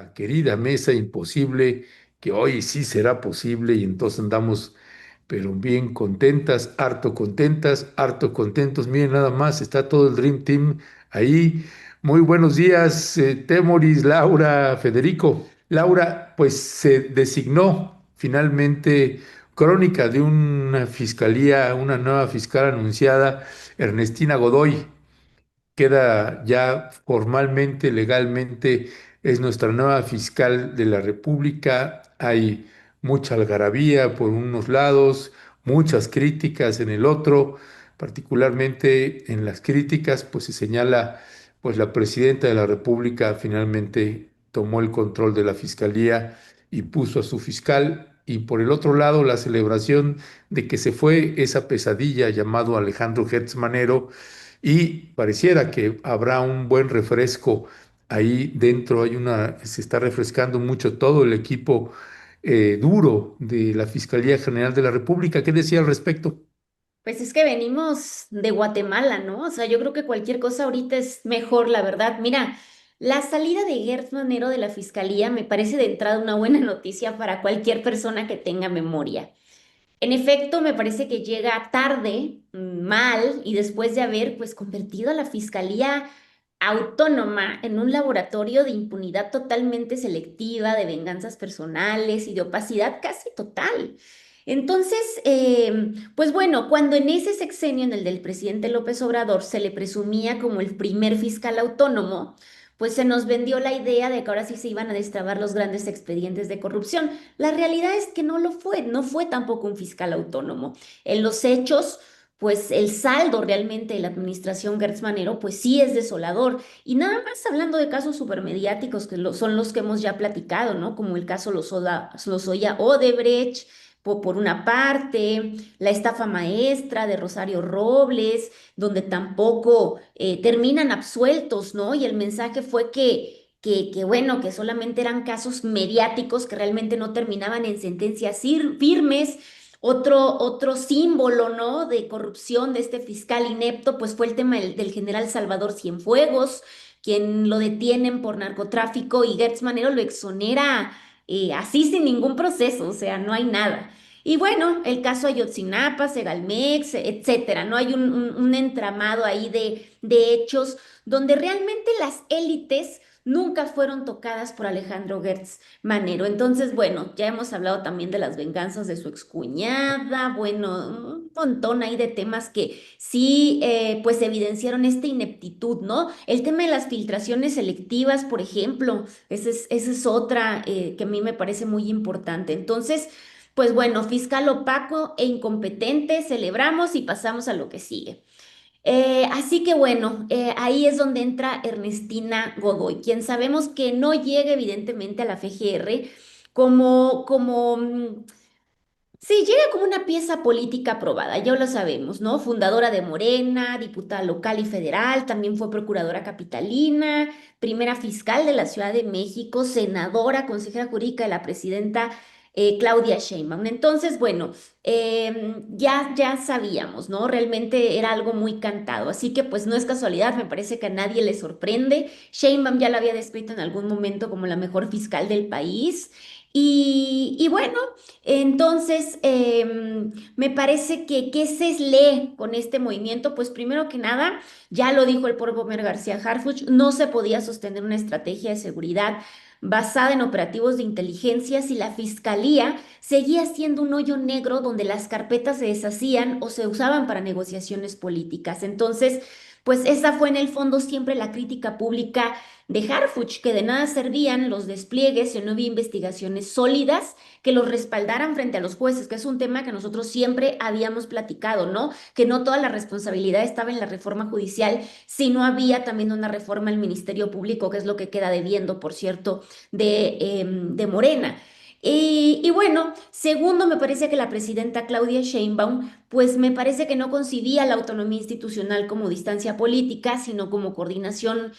la querida mesa imposible, que hoy sí será posible y entonces andamos, pero bien contentas, harto contentos. Miren, nada más, está todo el Dream Team ahí. Muy buenos días, Temoris, Laura, Federico. Laura, pues se designó finalmente crónica de una fiscalía, una nueva fiscal anunciada, Ernestina Godoy. Queda ya formalmente, legalmente, es nuestra nueva fiscal de la República. Hay mucha algarabía por unos lados, muchas críticas en el otro. Particularmente en las críticas, pues se señala, pues la presidenta de la República finalmente tomó el control de la fiscalía y puso a su fiscal. Y por el otro lado, la celebración de que se fue esa pesadilla llamado Alejandro Gertz Manero, y pareciera que habrá un buen refresco ahí dentro. Se está refrescando mucho todo el equipo duro de la Fiscalía General de la República. ¿Qué decía al respecto? Pues es que venimos de Guatemala, ¿no? O sea, yo creo que cualquier cosa ahorita es mejor, la verdad. Mira, la salida de Gertz Manero de la fiscalía me parece de entrada una buena noticia para cualquier persona que tenga memoria. En efecto, me parece que llega tarde, mal, y después de haber pues convertido a la Fiscalía Autónoma en un laboratorio de impunidad totalmente selectiva, de venganzas personales y de opacidad casi total. Entonces, pues bueno, cuando en ese sexenio, en el del presidente López Obrador, se le presumía como el primer fiscal autónomo, pues se nos vendió la idea de que ahora sí se iban a destrabar los grandes expedientes de corrupción. La realidad es que no lo fue, no fue tampoco un fiscal autónomo. En los hechos, pues el saldo realmente de la administración Gertz Manero, pues sí es desolador. Y nada más hablando de casos supermediáticos, que son los que hemos ya platicado, ¿no? Como el caso Lozoya Odebrecht, por una parte, la estafa maestra de Rosario Robles, donde tampoco terminan absueltos, ¿no? Y el mensaje fue que bueno, que solamente eran casos mediáticos que realmente no terminaban en sentencias firmes. Otro símbolo, ¿no? De corrupción de este fiscal inepto, pues fue el tema del general Salvador Cienfuegos, quien lo detienen por narcotráfico y Gertz Manero lo exonera así sin ningún proceso, o sea, no hay nada. Y bueno, el caso Ayotzinapa, Segalmex, etcétera, ¿no? Hay un entramado ahí de hechos donde realmente las élites nunca fueron tocadas por Alejandro Gertz Manero. Entonces, bueno, ya hemos hablado también de las venganzas de su excuñada, bueno, un montón ahí de temas que sí, pues evidenciaron esta ineptitud, ¿no? El tema de las filtraciones selectivas, por ejemplo, esa es otra que a mí me parece muy importante. Entonces, pues bueno, fiscal opaco e incompetente, celebramos y pasamos a lo que sigue. Así que bueno, ahí es donde entra Ernestina Godoy, quien sabemos que no llega evidentemente a la FGR como sí, llega como una pieza política aprobada, ya lo sabemos, ¿no? Fundadora de Morena, diputada local y federal, también fue procuradora capitalina, primera fiscal de la Ciudad de México, senadora, consejera jurídica de la presidenta Claudia Sheinbaum. Entonces, bueno, ya sabíamos, ¿no? Realmente era algo muy cantado, así que pues no es casualidad, me parece que a nadie le sorprende. Sheinbaum ya la había descrito en algún momento como la mejor fiscal del país. Y bueno, entonces, me parece que ¿qué se lee con este movimiento? Pues primero que nada, ya lo dijo el propio Homer García Harfuch, no se podía sostener una estrategia de seguridad basada en operativos de inteligencia si la fiscalía seguía siendo un hoyo negro donde las carpetas se deshacían o se usaban para negociaciones políticas. Entonces, pues esa fue en el fondo siempre la crítica pública de Harfuch, que de nada servían los despliegues si no había investigaciones sólidas que los respaldaran frente a los jueces, que es un tema que nosotros siempre habíamos platicado, ¿no? Que no toda la responsabilidad estaba en la reforma judicial, sino había también una reforma al Ministerio Público, que es lo que queda debiendo, por cierto, de Morena. Y bueno, segundo, me parece que la presidenta Claudia Sheinbaum, pues me parece que no concibía la autonomía institucional como distancia política, sino como coordinación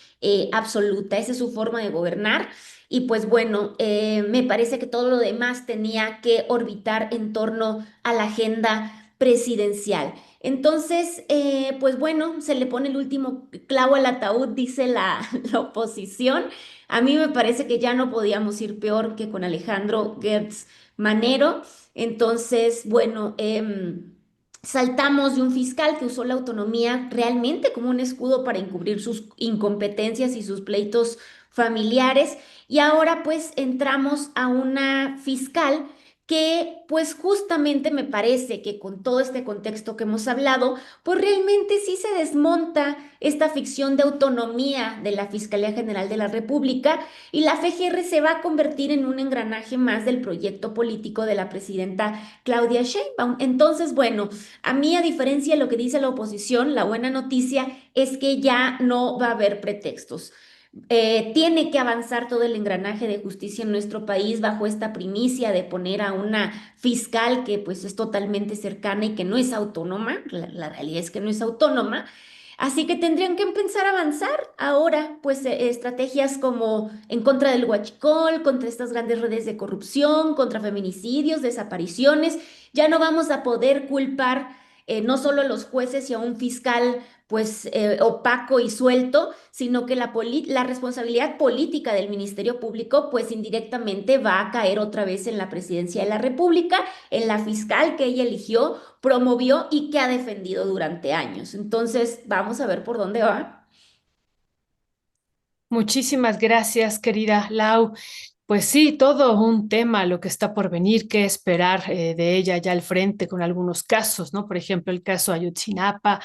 absoluta. Esa es su forma de gobernar. Y pues bueno, me parece que todo lo demás tenía que orbitar en torno a la agenda presidencial. Entonces, pues bueno, se le pone el último clavo al ataúd, dice la, la oposición. A mí me parece que ya no podíamos ir peor que con Alejandro Gertz Manero. Entonces, bueno, saltamos de un fiscal que usó la autonomía realmente como un escudo para encubrir sus incompetencias y sus pleitos familiares y ahora pues entramos a una fiscal que pues justamente me parece que con todo este contexto que hemos hablado, pues realmente sí se desmonta esta ficción de autonomía de la Fiscalía General de la República y la FGR se va a convertir en un engranaje más del proyecto político de la presidenta Claudia Sheinbaum. Entonces, bueno, a mí, a diferencia de lo que dice la oposición, la buena noticia es que ya no va a haber pretextos. Tiene que avanzar todo el engranaje de justicia en nuestro país bajo esta primicia de poner a una fiscal que pues es totalmente cercana y que no es autónoma. La realidad es que no es autónoma. Así que tendrían que empezar a avanzar ahora, pues estrategias como en contra del huachicol, contra estas grandes redes de corrupción, contra feminicidios, desapariciones. Ya no vamos a poder culpar no solo a los jueces y a un fiscal pues opaco y suelto, sino que la responsabilidad política del Ministerio Público pues indirectamente va a caer otra vez en la Presidencia de la República, en la fiscal que ella eligió, promovió y que ha defendido durante años. Entonces, vamos a ver por dónde va. Muchísimas gracias, querida Lau. Pues sí, todo un tema lo que está por venir, qué esperar de ella ya al frente con algunos casos, ¿no? Por ejemplo, el caso Ayotzinapa.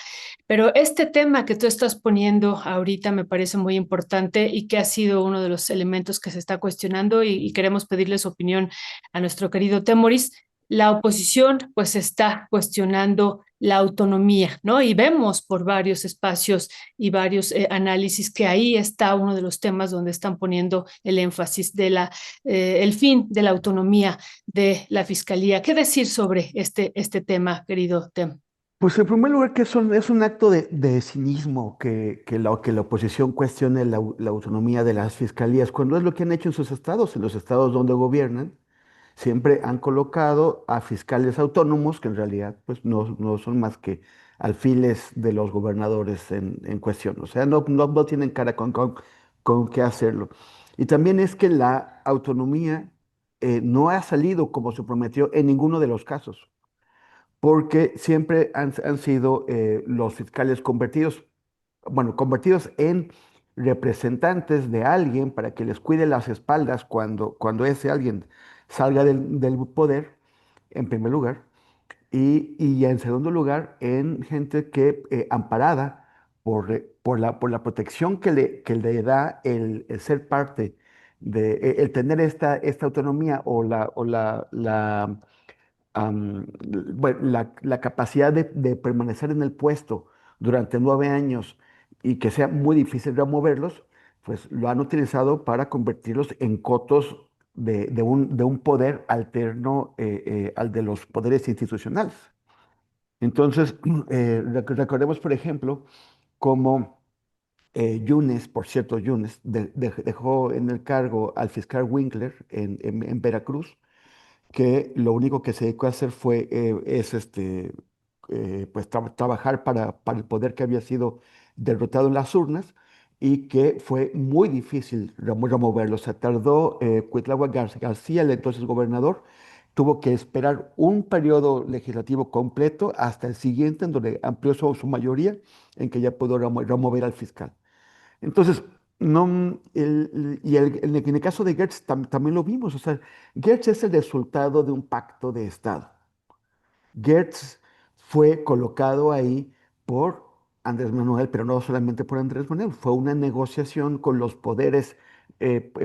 Pero este tema que tú estás poniendo ahorita me parece muy importante y que ha sido uno de los elementos que se está cuestionando y queremos pedirle su opinión a nuestro querido Temoris. La oposición pues está cuestionando la autonomía, ¿no? Y vemos por varios espacios y varios análisis que ahí está uno de los temas donde están poniendo el énfasis de el fin de la autonomía de la fiscalía. ¿Qué decir sobre este tema, querido Tem? Pues en primer lugar que es un acto de cinismo que la oposición cuestione la autonomía de las fiscalías, cuando es lo que han hecho en los estados donde gobiernan, siempre han colocado a fiscales autónomos que en realidad pues no son más que alfiles de los gobernadores en cuestión, o sea, no tienen cara con qué hacerlo. Y también es que la autonomía no ha salido como se prometió en ninguno de los casos porque siempre han sido los fiscales convertidos, bueno, convertidos en representantes de alguien para que les cuide las espaldas cuando ese alguien salga del poder, en primer lugar, y en segundo lugar, en gente que, amparada por la protección que le da el ser parte el tener esta autonomía o bueno, la capacidad de permanecer en el puesto durante 9 años y que sea muy difícil removerlos, pues lo han utilizado para convertirlos en cotos de un poder alterno al de los poderes institucionales. Entonces, recordemos, por ejemplo, cómo Yunes, por cierto, Yunes, dejó en el cargo al fiscal Winkler en Veracruz, que lo único que se dedicó a hacer pues trabajar para el poder que había sido derrotado en las urnas y que fue muy difícil removerlo. Se tardó, Cuitlahua García, el entonces gobernador, tuvo que esperar un periodo legislativo completo hasta el siguiente, en donde amplió su mayoría, en que ya pudo remover al fiscal. Entonces, no, en el caso de Gertz también lo vimos, o sea, Gertz es el resultado de un pacto de Estado. Gertz fue colocado ahí por Andrés Manuel, pero no solamente por Andrés Manuel, fue una negociación con los poderes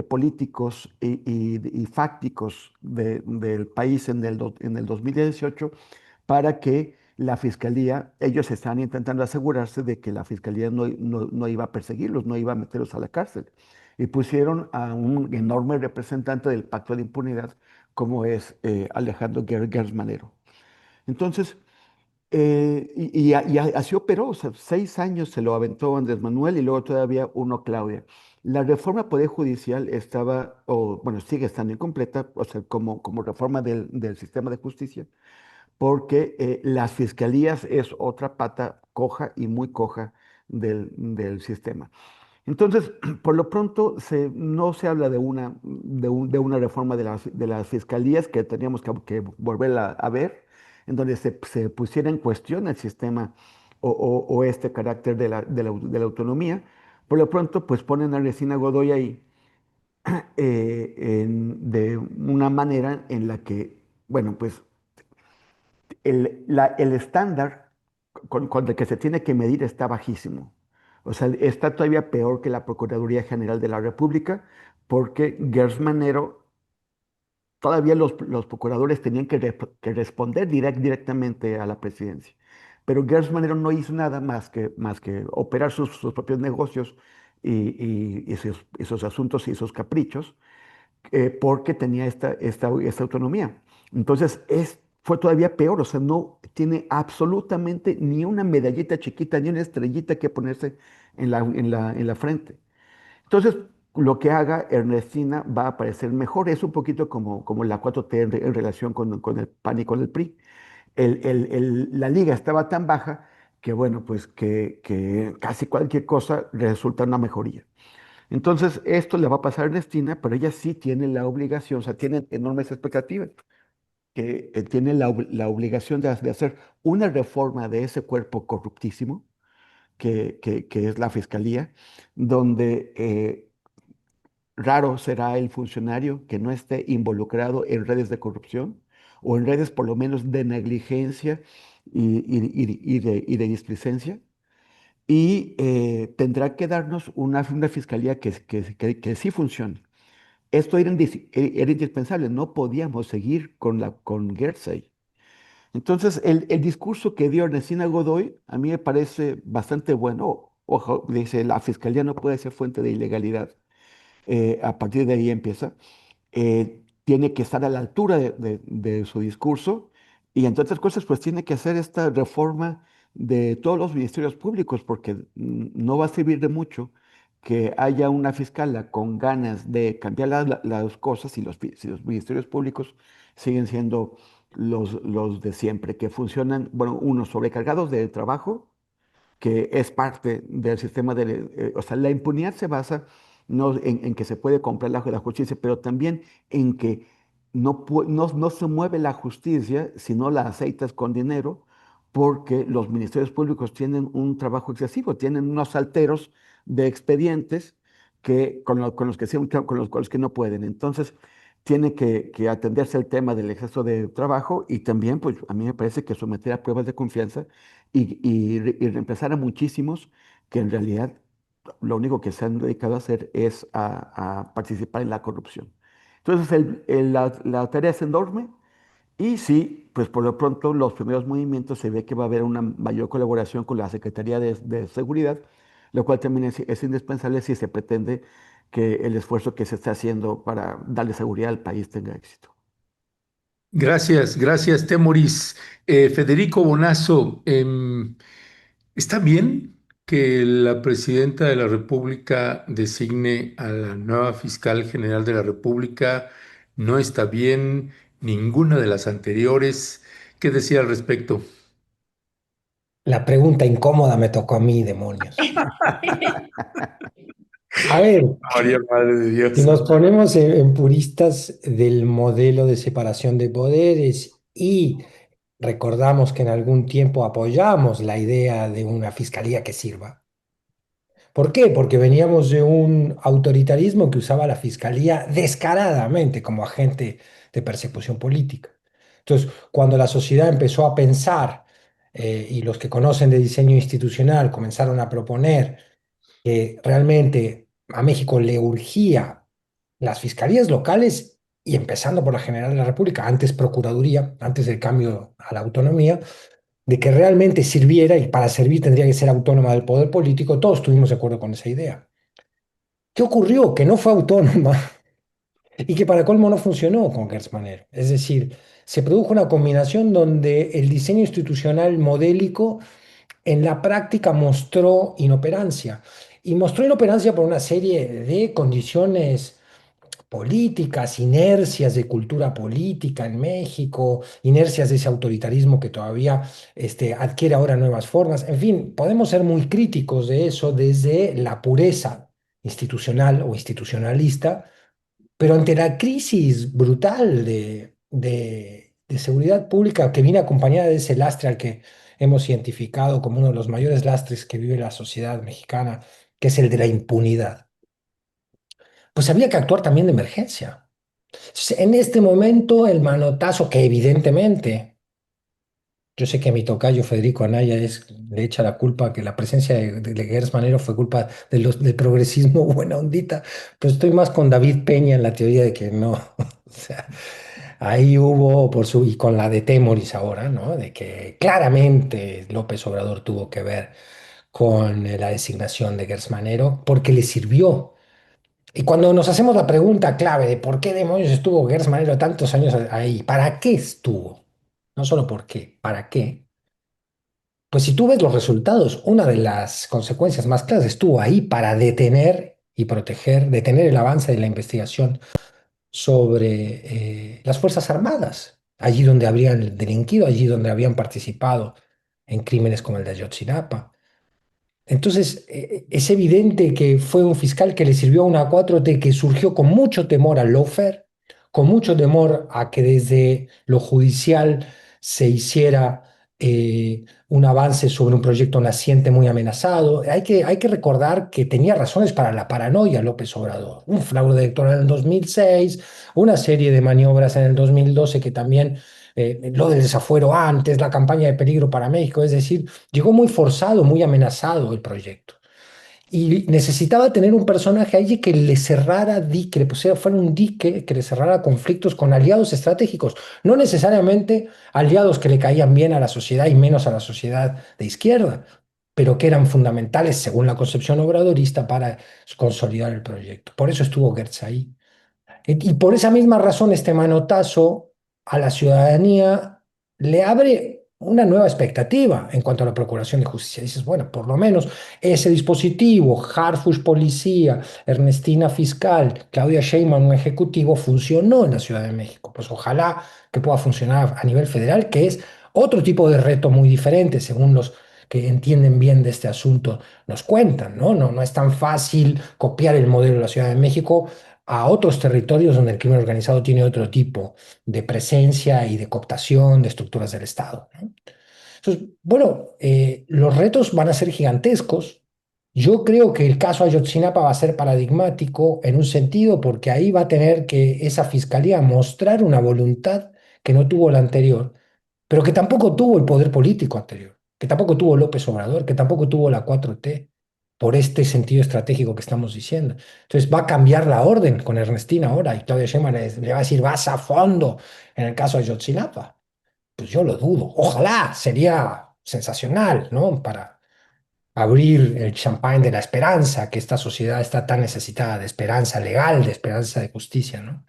políticos y fácticos del país en el 2018 para que la fiscalía, ellos están intentando asegurarse de que la fiscalía no iba a perseguirlos, no iba a meterlos a la cárcel. Y pusieron a un enorme representante del pacto de impunidad, como es Alejandro Gertz Manero. Entonces, así operó, o sea, 6 años se lo aventó Andrés Manuel y luego todavía uno Claudia. La reforma Poder Judicial estaba, o bueno, sigue estando incompleta, o sea, como reforma del sistema de justicia, porque las fiscalías es otra pata coja y muy coja del sistema. Entonces, por lo pronto, no se habla de una reforma de las fiscalías que teníamos que volver a ver, en donde se pusiera en cuestión el sistema o este carácter de la autonomía. Por lo pronto, pues ponen a Ernestina Godoy ahí de una manera en la que, bueno, pues el estándar con el que se tiene que medir está bajísimo. O sea, está todavía peor que la Procuraduría General de la República, porque Gers Manero, todavía los procuradores tenían que responder directamente a la presidencia. Pero Gers Manero no hizo nada más que operar sus propios negocios y sus asuntos y sus caprichos porque tenía esta autonomía. Entonces, fue todavía peor, o sea, no tiene absolutamente ni una medallita chiquita, ni una estrellita que ponerse en la frente. Entonces, lo que haga Ernestina va a parecer mejor. Es un poquito como la 4T en relación con el PAN y con el PRI. La liga estaba tan baja que, bueno, pues que casi cualquier cosa resulta una mejoría. Entonces, esto le va a pasar a Ernestina, pero ella sí tiene la obligación, o sea, tiene enormes expectativas, que tiene la obligación de hacer una reforma de ese cuerpo corruptísimo, que es la fiscalía, donde raro será el funcionario que no esté involucrado en redes de corrupción o en redes por lo menos de negligencia y de displicencia y tendrá que darnos una fiscalía que sí funcione. Esto era indispensable, no podíamos seguir con Gersay. Entonces, el discurso que dio Ernestina Godoy a mí me parece bastante bueno. Ojo, dice, la fiscalía no puede ser fuente de ilegalidad. A partir de ahí empieza. Tiene que estar a la altura de su discurso y entre otras cosas, pues tiene que hacer esta reforma de todos los ministerios públicos, porque no va a servir de mucho que haya una fiscala con ganas de cambiar las cosas si los ministerios públicos siguen siendo los de siempre, que funcionan, bueno, unos sobrecargados de trabajo que es parte del sistema o sea, la impunidad se basa no en que se puede comprar la justicia, pero también en que no se mueve la justicia si no la aceitas con dinero, porque los ministerios públicos tienen un trabajo excesivo, tienen unos alteros de expedientes con los que con los que no pueden. Entonces, tiene que atenderse el tema del exceso de trabajo y también, pues, a mí me parece que someter a pruebas de confianza y reemplazar a muchísimos que en realidad lo único que se han dedicado a hacer es a participar en la corrupción. Entonces, la tarea es enorme y sí, pues por lo pronto los primeros movimientos se ve que va a haber una mayor colaboración con la Secretaría de Seguridad, lo cual también es indispensable si se pretende que el esfuerzo que se está haciendo para darle seguridad al país tenga éxito. Gracias, gracias, Temoris. Federico Bonazo, ¿está bien que la presidenta de la República designe a la nueva fiscal general de la República? ¿No está bien ninguna de las anteriores? ¿Qué decía al respecto? La pregunta incómoda me tocó a mí, demonios. A ver, María, Madre de si Dios. nos ponemos en puristas del modelo de separación de poderes y recordamos que en algún tiempo apoyamos la idea de una fiscalía que sirva. ¿Por qué? Porque veníamos de un autoritarismo que usaba la fiscalía descaradamente como agente de persecución política. Entonces, cuando la sociedad empezó a pensar y los que conocen de diseño institucional comenzaron a proponer que realmente a México le urgía las fiscalías locales y empezando por la General de la República, antes Procuraduría, antes del cambio a la autonomía, de que realmente sirviera y para servir tendría que ser autónoma del poder político, todos estuvimos de acuerdo con esa idea. ¿Qué ocurrió? Que no fue autónoma y que para colmo no funcionó con Gertz Manero. Es decir, se produjo una combinación donde el diseño institucional modélico en la práctica mostró inoperancia. Y mostró inoperancia por una serie de condiciones políticas, inercias de cultura política en México, inercias de ese autoritarismo que todavía adquiere ahora nuevas formas. En fin, podemos ser muy críticos de eso desde la pureza institucional o institucionalista, pero ante la crisis brutal de seguridad pública que viene acompañada de ese lastre al que hemos identificado como uno de los mayores lastres que vive la sociedad mexicana, que es el de la impunidad, pues había que actuar también de emergencia. En este momento, el manotazo que evidentemente, yo sé que mi tocayo Federico Anaya le echa la culpa que la presencia de Gers Manero fue culpa del progresismo buena ondita, pero estoy más con David Peña en la teoría de que no. O sea, ahí hubo, y con la de Temoris ahora, ¿no? De que claramente López Obrador tuvo que ver con la designación de Gers Manero porque le sirvió. Y cuando nos hacemos la pregunta clave de por qué demonios estuvo Gers Manero tantos años ahí, ¿para qué estuvo? No solo por qué, ¿para qué? Pues si tú ves los resultados, una de las consecuencias más claras estuvo ahí para detener y proteger, detener el avance de la investigación sobre las Fuerzas Armadas, allí donde habrían delinquido, allí donde habían participado en crímenes como el de Ayotzinapa. Entonces, es evidente que fue un fiscal que le sirvió a una 4T que surgió con mucho temor al lawfare, con mucho temor a que desde lo judicial se hiciera un avance sobre un proyecto naciente muy amenazado. Hay que recordar que tenía razones para la paranoia López Obrador. Un fraude electoral en el 2006, una serie de maniobras en el 2012 que también, lo del desafuero antes, la campaña de peligro para México, es decir, llegó muy forzado, muy amenazado el proyecto. Y necesitaba tener un personaje allí que le cerrara, que le pusiera fuera un dique, que le cerrara conflictos con aliados estratégicos, no necesariamente aliados que le caían bien a la sociedad y menos a la sociedad de izquierda, pero que eran fundamentales según la concepción obradorista para consolidar el proyecto. Por eso estuvo Gertz ahí. Y por esa misma razón, este manotazo a la ciudadanía le abre una nueva expectativa en cuanto a la procuración de justicia. Dices, bueno, por lo menos ese dispositivo, Harfush Policía, Ernestina Fiscal, Claudia Sheinbaum un Ejecutivo, funcionó en la Ciudad de México. Pues ojalá que pueda funcionar a nivel federal, que es otro tipo de reto muy diferente, según los que entienden bien de este asunto nos cuentan, ¿no? No es tan fácil copiar el modelo de la Ciudad de México a otros territorios donde el crimen organizado tiene otro tipo de presencia y de cooptación de estructuras del Estado, ¿no? Entonces, bueno, los retos van a ser gigantescos. Yo creo que el caso Ayotzinapa va a ser paradigmático en un sentido porque ahí va a tener que esa fiscalía mostrar una voluntad que no tuvo la anterior, pero que tampoco tuvo el poder político anterior, que tampoco tuvo López Obrador, que tampoco tuvo la 4T, por este sentido estratégico que estamos diciendo. Entonces va a cambiar la orden con Ernestina ahora y Claudia Sheinbaum le va a decir, vas a fondo en el caso de Ayotzinapa. Pues yo lo dudo. Ojalá, sería sensacional, ¿no? Para abrir el champán de la esperanza, que esta sociedad está tan necesitada de esperanza legal, de esperanza de justicia, ¿no?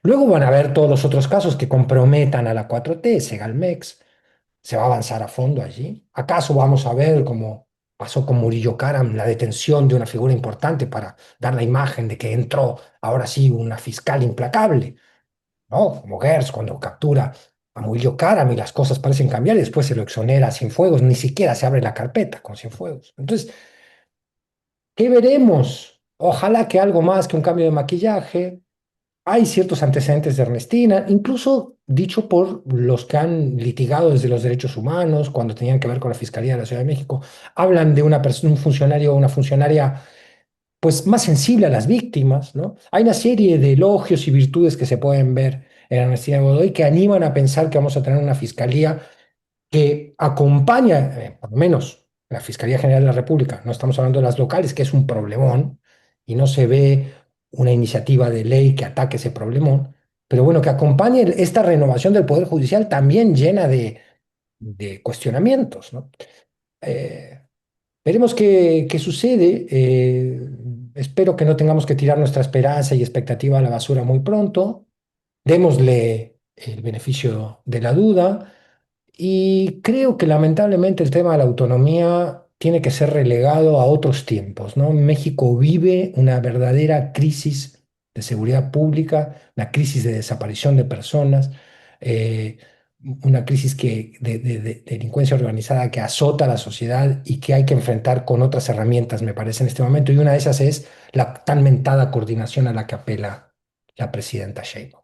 Luego van a haber todos los otros casos que comprometan a la 4T, Segalmex. ¿Se va a avanzar a fondo allí? ¿Acaso vamos a ver, como pasó con Murillo Karam, la detención de una figura importante para dar la imagen de que entró ahora sí una fiscal implacable? ¿No? Como Gers cuando captura a Murillo Karam y las cosas parecen cambiar y después se lo exonera a Cienfuegos, ni siquiera se abre la carpeta con Cienfuegos. Entonces, ¿qué veremos? Ojalá que algo más que un cambio de maquillaje. Hay ciertos antecedentes de Ernestina, incluso dicho por los que han litigado desde los derechos humanos, cuando tenían que ver con la Fiscalía de la Ciudad de México, hablan de una persona, un funcionario o una funcionaria pues más sensible a las víctimas, ¿no? Hay una serie de elogios y virtudes que se pueden ver en Ernestina Godoy que animan a pensar que vamos a tener una fiscalía que acompaña, por lo menos la Fiscalía General de la República, no estamos hablando de las locales, que es un problemón, y no se ve una iniciativa de ley que ataque ese problemón, pero bueno, que acompañe esta renovación del Poder Judicial también llena de cuestionamientos, ¿no? Eh, Veremos qué sucede. Espero que no tengamos que tirar nuestra esperanza y expectativa a la basura muy pronto. Démosle el beneficio de la duda. Y creo que lamentablemente el tema de la autonomía tiene que ser relegado a otros tiempos, ¿no? México vive una verdadera crisis de seguridad pública, una crisis de desaparición de personas, eh, una crisis de delincuencia organizada que azota a la sociedad y que hay que enfrentar con otras herramientas, me parece, en este momento. Y una de esas es la tan mentada coordinación a la que apela la presidenta Sheinbaum.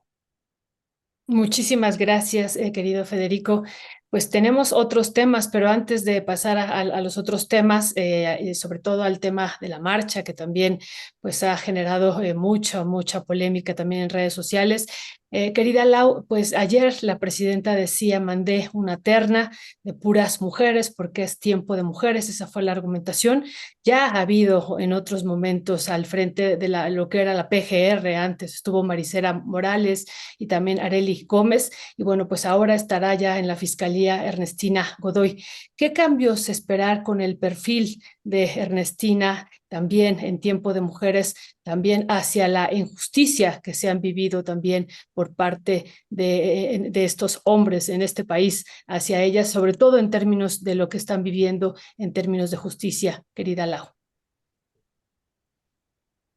Muchísimas gracias, querido Federico. Pues tenemos otros temas, pero antes de pasar a los otros temas, y sobre todo al tema de la marcha, que también pues ha generado mucha polémica también en redes sociales. Querida Lau, pues ayer la presidenta decía, mandé una terna de puras mujeres porque es tiempo de mujeres, esa fue la argumentación. Ya ha habido en otros momentos al frente de lo que era la PGR, antes estuvo Marisela Morales y también Arely Gómez, y bueno, pues ahora estará ya en la Fiscalía Ernestina Godoy. ¿Qué cambios esperar con el perfil de Ernestina también en tiempo de mujeres, también hacia la injusticia que se han vivido también por parte de estos hombres en este país hacia ellas, sobre todo en términos de lo que están viviendo en términos de justicia, querida Lau?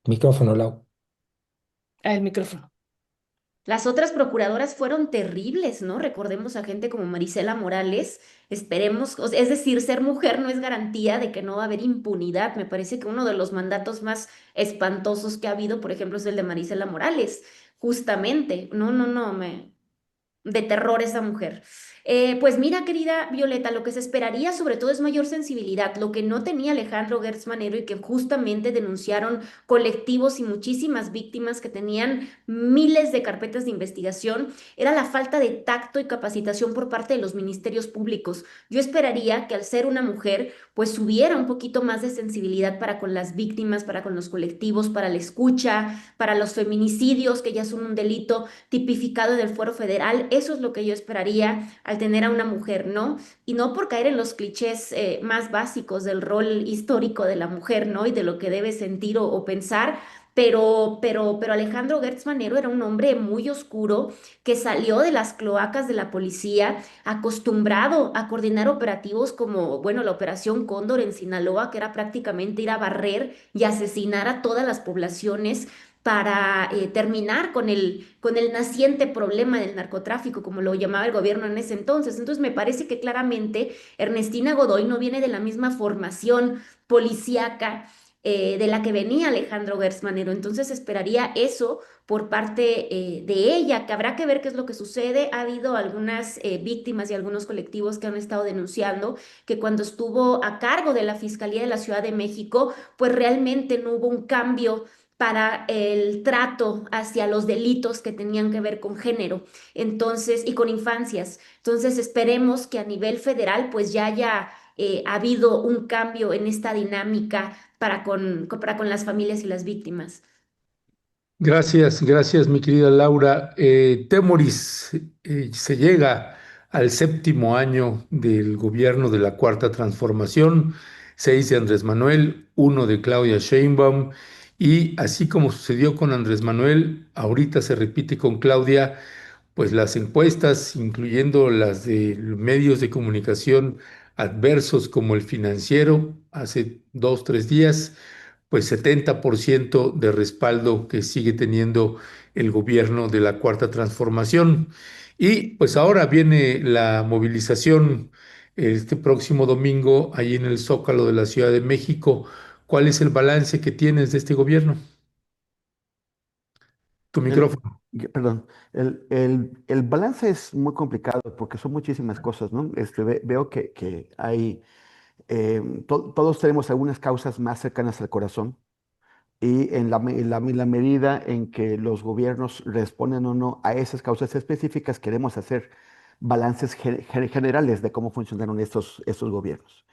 Micrófono, Lau. El micrófono. Las otras procuradoras fueron terribles, ¿no? Recordemos a gente como Marisela Morales. Esperemos, es decir, ser mujer no es garantía de que no va a haber impunidad. Me parece que uno de los mandatos más espantosos que ha habido, por ejemplo, es el de Marisela Morales. Justamente, no, de terror esa mujer. Pues mira, querida Violeta, lo que se esperaría sobre todo es mayor sensibilidad, lo que no tenía Alejandro Gertz Manero y que justamente denunciaron colectivos y muchísimas víctimas que tenían miles de carpetas de investigación, era la falta de tacto y capacitación por parte de los ministerios públicos. Yo esperaría que al ser una mujer, pues hubiera un poquito más de sensibilidad para con las víctimas, para con los colectivos, para la escucha, para los feminicidios, que ya son un delito tipificado en el fuero federal. Eso es lo que yo esperaría al tener a una mujer, ¿no? Y no por caer en los clichés más básicos del rol histórico de la mujer, ¿no? Y de lo que debe sentir o pensar. Pero Alejandro Gertz Manero era un hombre muy oscuro que salió de las cloacas de la policía, acostumbrado a coordinar operativos como, bueno, la Operación Cóndor en Sinaloa, que era prácticamente ir a barrer y asesinar a todas las poblaciones para terminar con el naciente problema del narcotráfico, como lo llamaba el gobierno en ese entonces. Entonces me parece que claramente Ernestina Godoy no viene de la misma formación policíaca de la que venía Alejandro Gertz Manero. Entonces esperaría eso por parte de ella, que habrá que ver qué es lo que sucede. Ha habido algunas víctimas y algunos colectivos que han estado denunciando que cuando estuvo a cargo de la Fiscalía de la Ciudad de México, pues realmente no hubo un cambio para el trato hacia los delitos que tenían que ver con género, entonces, y con infancias. Entonces, esperemos que a nivel federal, pues ya haya habido un cambio en esta dinámica para con las familias y las víctimas. Gracias, mi querida Laura. Temoris, se llega al séptimo año del gobierno de la Cuarta Transformación, 6 de Andrés Manuel, 1 de Claudia Sheinbaum, y así como sucedió con Andrés Manuel, ahorita se repite con Claudia, pues las encuestas, incluyendo las de medios de comunicación adversos como el Financiero, hace 2, 3 días, pues 70% de respaldo que sigue teniendo el gobierno de la Cuarta Transformación. Y pues ahora viene la movilización este próximo domingo ahí en el Zócalo de la Ciudad de México. ¿Cuál es el balance que tienes de este gobierno? Tu El, micrófono. perdón, el balance es muy complicado porque son muchísimas cosas, ¿no? Veo que hay, todos tenemos algunas causas más cercanas al corazón y en la medida en que los gobiernos responden o no a esas causas específicas, queremos hacer balances generales de cómo funcionaron estos gobiernos.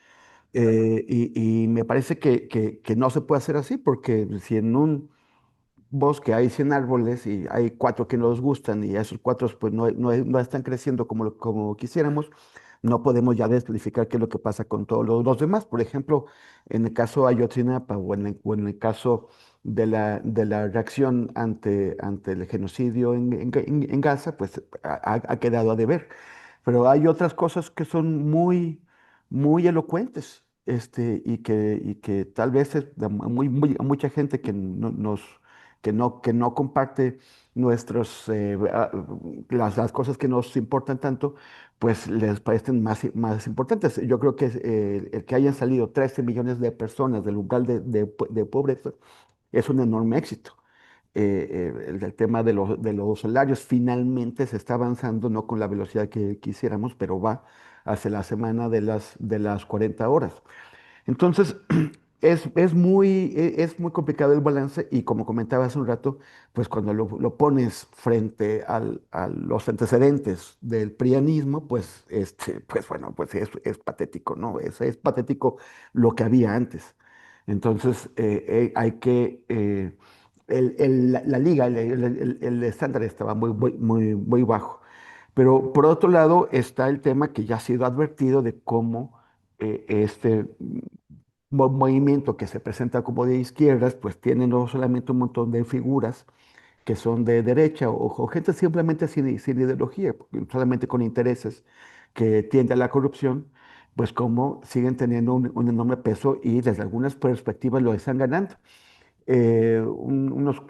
Y me parece que no se puede hacer así porque si en un bosque hay 100 árboles y hay cuatro que nos gustan y esos cuatro pues no están creciendo como quisiéramos, no podemos ya descalificar qué es lo que pasa con todos los demás. Por ejemplo, en el caso Ayotzinapa o en el caso de la reacción ante el genocidio en Gaza, pues ha quedado a deber. Pero hay otras cosas que son muy elocuentes. Y que tal vez a mucha gente que que no comparte nuestros, las cosas que nos importan tanto, pues les parecen más importantes. Yo creo que el que hayan salido 13 millones de personas del umbral de pobreza es un enorme éxito. El tema de los salarios finalmente se está avanzando, no con la velocidad que quisiéramos, pero va hacia la semana de las 40 horas. Entonces, es muy complicado el balance y como comentaba hace un rato, pues cuando lo pones frente a los antecedentes del prianismo, pues, pues bueno, pues es patético, ¿no? Es patético lo que había antes. Entonces, hay que... la liga, el estándar estaba muy bajo. Pero por otro lado está el tema que ya ha sido advertido de cómo este movimiento que se presenta como de izquierdas, pues tiene no solamente un montón de figuras que son de derecha o gente simplemente sin ideología, solamente con intereses que tiende a la corrupción, pues como siguen teniendo un enorme peso y desde algunas perspectivas lo están ganando. Unos,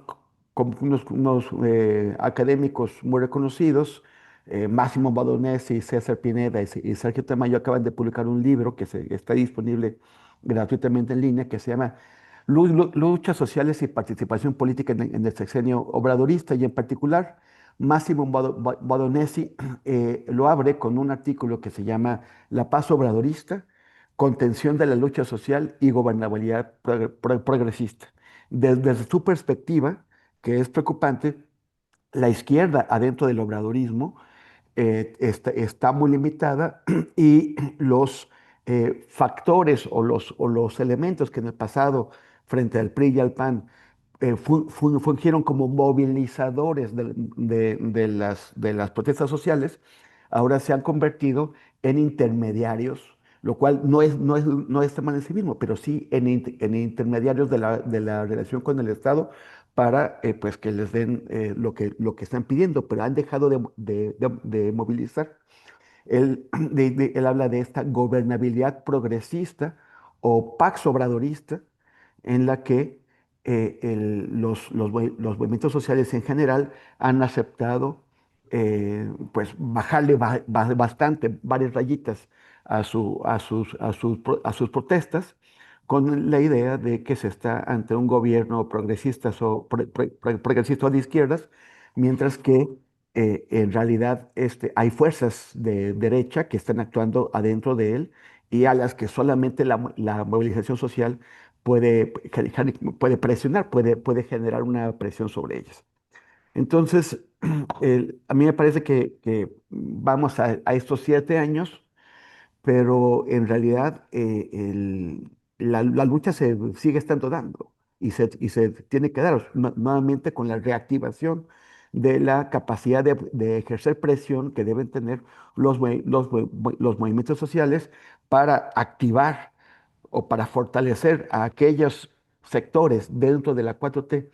académicos muy reconocidos, Máximo Baldonesi, César Pineda y Sergio Tamayo acaban de publicar un libro que está disponible gratuitamente en línea que se llama Luchas sociales y participación política en el sexenio obradorista y en particular Máximo Baldonesi lo abre con un artículo que se llama La paz obradorista, contención de la lucha social y gobernabilidad progresista. Desde su perspectiva, que es preocupante, la izquierda adentro del obradorismo está muy limitada y los factores o los elementos que en el pasado frente al PRI y al PAN fungieron como movilizadores de las protestas sociales, ahora se han convertido en intermediarios, lo cual no es tema en sí mismo, pero sí en intermediarios de la relación con el Estado para pues que les den lo que están pidiendo, pero han dejado de movilizar. Él habla de esta gobernabilidad progresista o pax obradorista en la que los movimientos sociales en general han aceptado pues bajarle bastante, varias rayitas a sus protestas con la idea de que se está ante un gobierno progresista o progresista de izquierdas, mientras que en realidad hay fuerzas de derecha que están actuando adentro de él y a las que solamente la movilización social puede presionar, puede generar una presión sobre ellas. Entonces, a mí me parece que vamos a estos 7 años, pero en realidad la lucha se sigue estando dando y se tiene que dar nuevamente con la reactivación de la capacidad de ejercer presión que deben tener los movimientos sociales para activar o para fortalecer a aquellos sectores dentro de la 4T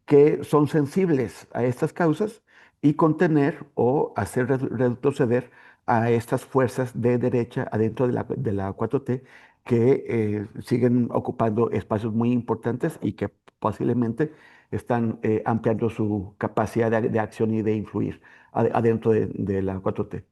que son sensibles a estas causas y contener o hacer retroceder a estas fuerzas de derecha adentro de la 4T que siguen ocupando espacios muy importantes y que posiblemente están ampliando su capacidad de acción y de influir adentro de la 4T.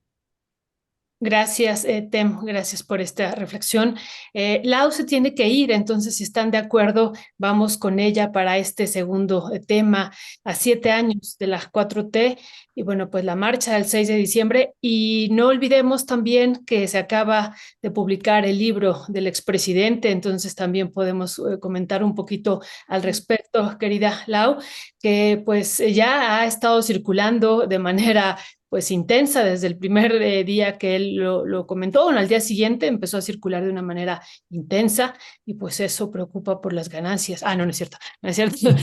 Gracias, Tem, gracias por esta reflexión. Lau se tiene que ir, entonces si están de acuerdo, vamos con ella para este segundo tema, a 7 años de las 4T, y bueno, pues la marcha del 6 de diciembre. Y no olvidemos también que se acaba de publicar el libro del expresidente, entonces también podemos comentar un poquito al respecto, querida Lau, que pues ya ha estado circulando de manera pues intensa desde el primer día que él lo comentó. Bueno, al día siguiente empezó a circular de una manera intensa y pues eso preocupa por las ganancias. No, no es cierto, no es cierto,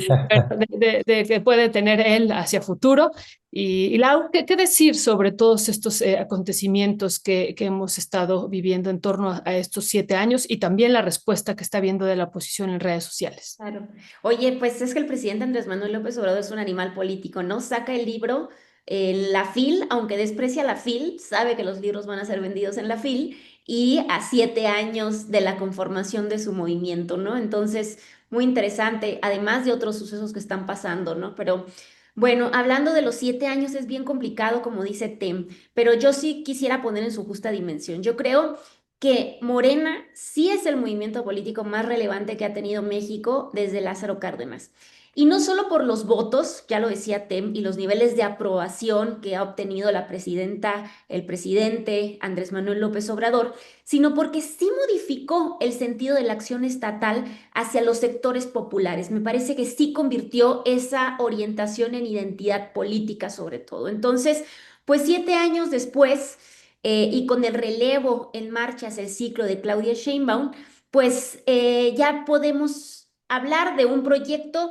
de que puede tener él hacia futuro. Y Lau, ¿qué decir sobre todos estos acontecimientos que hemos estado viviendo en torno a estos 7 años y también la respuesta que está viendo de la oposición en redes sociales? Claro. Oye, pues es que el presidente Andrés Manuel López Obrador es un animal político, ¿no? Saca el libro, la FIL, aunque desprecia la FIL, sabe que los libros van a ser vendidos en la FIL y a 7 años de la conformación de su movimiento, ¿no? Entonces, muy interesante, además de otros sucesos que están pasando, ¿no? Pero bueno, hablando de los 7 años es bien complicado, como dice Tem, pero yo sí quisiera poner en su justa dimensión. Yo creo que Morena sí es el movimiento político más relevante que ha tenido México desde Lázaro Cárdenas. Y no solo por los votos, ya lo decía Tem, y los niveles de aprobación que ha obtenido la presidenta, el presidente Andrés Manuel López Obrador, sino porque sí modificó el sentido de la acción estatal hacia los sectores populares. Me parece que sí convirtió esa orientación en identidad política sobre todo. Entonces, pues 7 años después y con el relevo en marcha hacia el ciclo de Claudia Sheinbaum, pues ya podemos hablar de un proyecto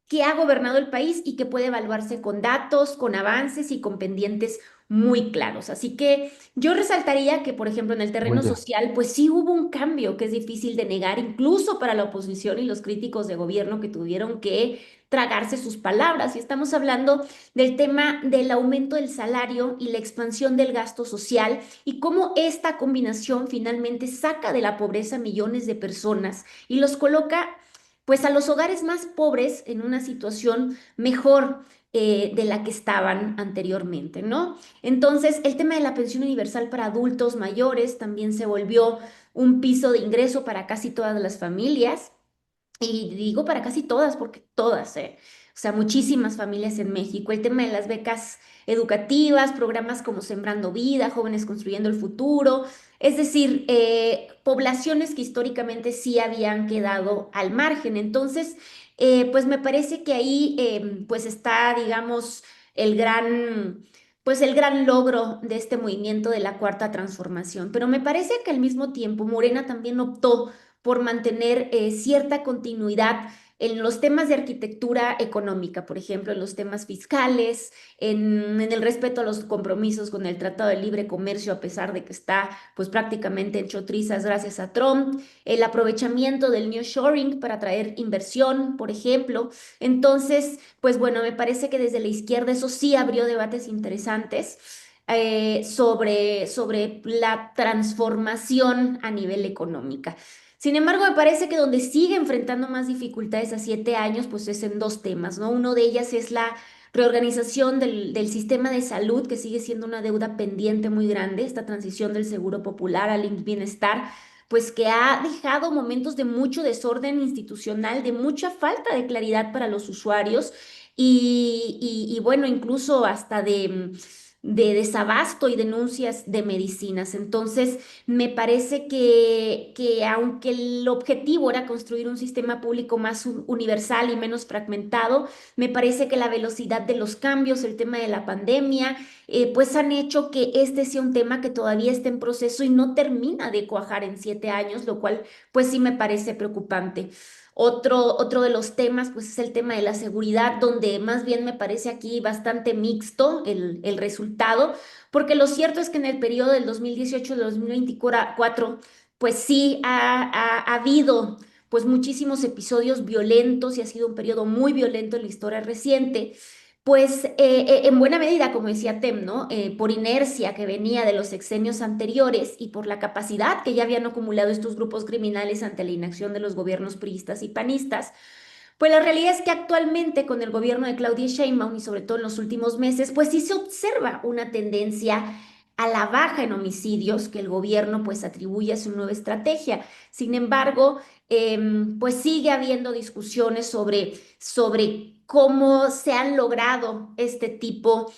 que ha gobernado el país y que puede evaluarse con datos, con avances y con pendientes muy claros. Así que yo resaltaría que, por ejemplo, en el Buen terreno día. social, pues sí hubo un cambio que es difícil de negar, incluso para la oposición y los críticos de gobierno que tuvieron que tragarse sus palabras. Y estamos hablando del tema del aumento del salario y la expansión del gasto social y cómo esta combinación finalmente saca de la pobreza a millones de personas y los coloca pues a los hogares más pobres en una situación mejor de la que estaban anteriormente, ¿no? Entonces, el tema de la pensión universal para adultos mayores también se volvió un piso de ingreso para casi todas las familias. Y digo para casi todas, porque todas, ¿eh? O sea, muchísimas familias en México. El tema de las becas educativas, programas como Sembrando Vida, Jóvenes Construyendo el Futuro, es decir, poblaciones que históricamente sí habían quedado al margen. Entonces, pues me parece que ahí pues está, digamos, el gran, pues el gran logro de este movimiento de la Cuarta Transformación. Pero me parece que al mismo tiempo Morena también optó por mantener cierta continuidad en los temas de arquitectura económica, por ejemplo, en los temas fiscales, en el respeto a los compromisos con el Tratado de Libre Comercio, a pesar de que está pues prácticamente hecho trizas gracias a Trump, el aprovechamiento del nearshoring para atraer inversión, por ejemplo. Entonces, pues bueno, me parece que desde la izquierda eso sí abrió debates interesantes sobre la transformación a nivel económica. Sin embargo, me parece que donde sigue enfrentando más dificultades a 7 años, pues es en dos temas, ¿no? Uno de ellas es la reorganización del sistema de salud, que sigue siendo una deuda pendiente muy grande, esta transición del seguro popular al bienestar, pues que ha dejado momentos de mucho desorden institucional, de mucha falta de claridad para los usuarios y bueno, incluso hasta de desabasto y denuncias de medicinas. Entonces, me parece que aunque el objetivo era construir un sistema público más universal y menos fragmentado, me parece que la velocidad de los cambios, el tema de la pandemia, pues han hecho que este sea un tema que todavía está en proceso y no termina de cuajar en 7 años, lo cual pues sí me parece preocupante. Otro de los temas, pues es el tema de la seguridad, donde más bien me parece aquí bastante mixto el resultado, porque lo cierto es que en el periodo del 2018 al 2024, pues sí ha habido pues muchísimos episodios violentos y ha sido un periodo muy violento en la historia reciente. Pues en buena medida, como decía Tem, ¿no? Por inercia que venía de los sexenios anteriores y por la capacidad que ya habían acumulado estos grupos criminales ante la inacción de los gobiernos priistas y panistas, pues la realidad es que actualmente con el gobierno de Claudia Sheinbaum y sobre todo en los últimos meses, pues sí se observa una tendencia a la baja en homicidios que el gobierno pues atribuye a su nueva estrategia. Sin embargo, pues sigue habiendo discusiones sobre cómo se han logrado este tipo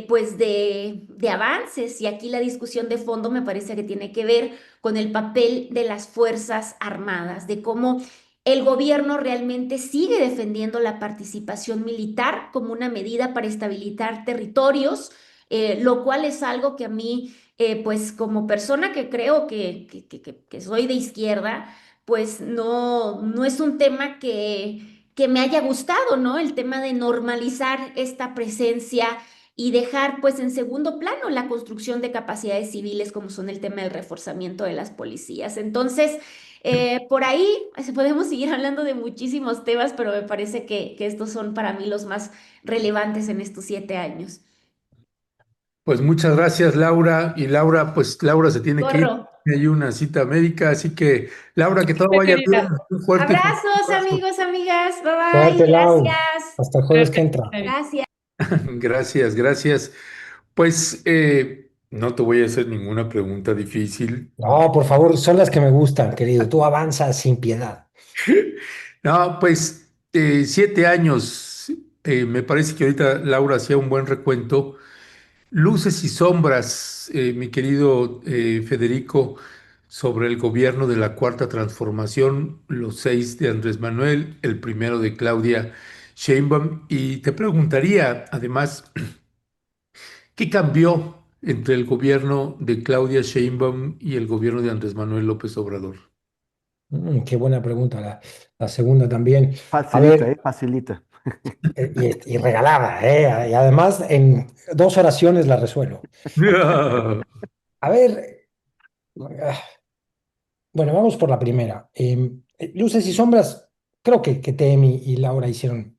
pues de avances. Y aquí la discusión de fondo me parece que tiene que ver con el papel de las Fuerzas Armadas, de cómo el gobierno realmente sigue defendiendo la participación militar como una medida para estabilizar territorios, lo cual es algo que a mí, pues como persona que creo que soy de izquierda, pues no es un tema que me haya gustado, ¿no? El tema de normalizar esta presencia y dejar pues en segundo plano la construcción de capacidades civiles como son el tema del reforzamiento de las policías. Entonces, por ahí podemos seguir hablando de muchísimos temas, pero me parece que estos son para mí los más relevantes en estos 7 años. Pues muchas gracias, Laura. Y Laura, pues Laura se tiene que ir. Corro. hay una cita médica, así que Laura, que todo vaya bien. Querida. Un fuerte Abrazos, abrazo. amigos, amigas. Bye bye. Suerte, Lau. Gracias. Hasta el jueves que Suerte, entra. querida. Gracias. Gracias, gracias. Pues no te voy a hacer ninguna pregunta difícil. No, por favor, son las que me gustan, querido. Tú avanzas sin piedad. No, pues 7 años. Me parece que ahorita Laura hacía un buen recuento. Luces y sombras, mi querido Federico, sobre el gobierno de la Cuarta Transformación, los 6 de Andrés Manuel, el primero de Claudia Sheinbaum. Y te preguntaría, además, ¿qué cambió entre el gobierno de Claudia Sheinbaum y el gobierno de Andrés Manuel López Obrador? Qué buena pregunta, la segunda también. A Facilita, ver, facilita. y regalada, ¿eh? Y además en 2 oraciones la resuelvo. A ver, ah, bueno, vamos por la primera. Luces y sombras, creo que Temi y Laura hicieron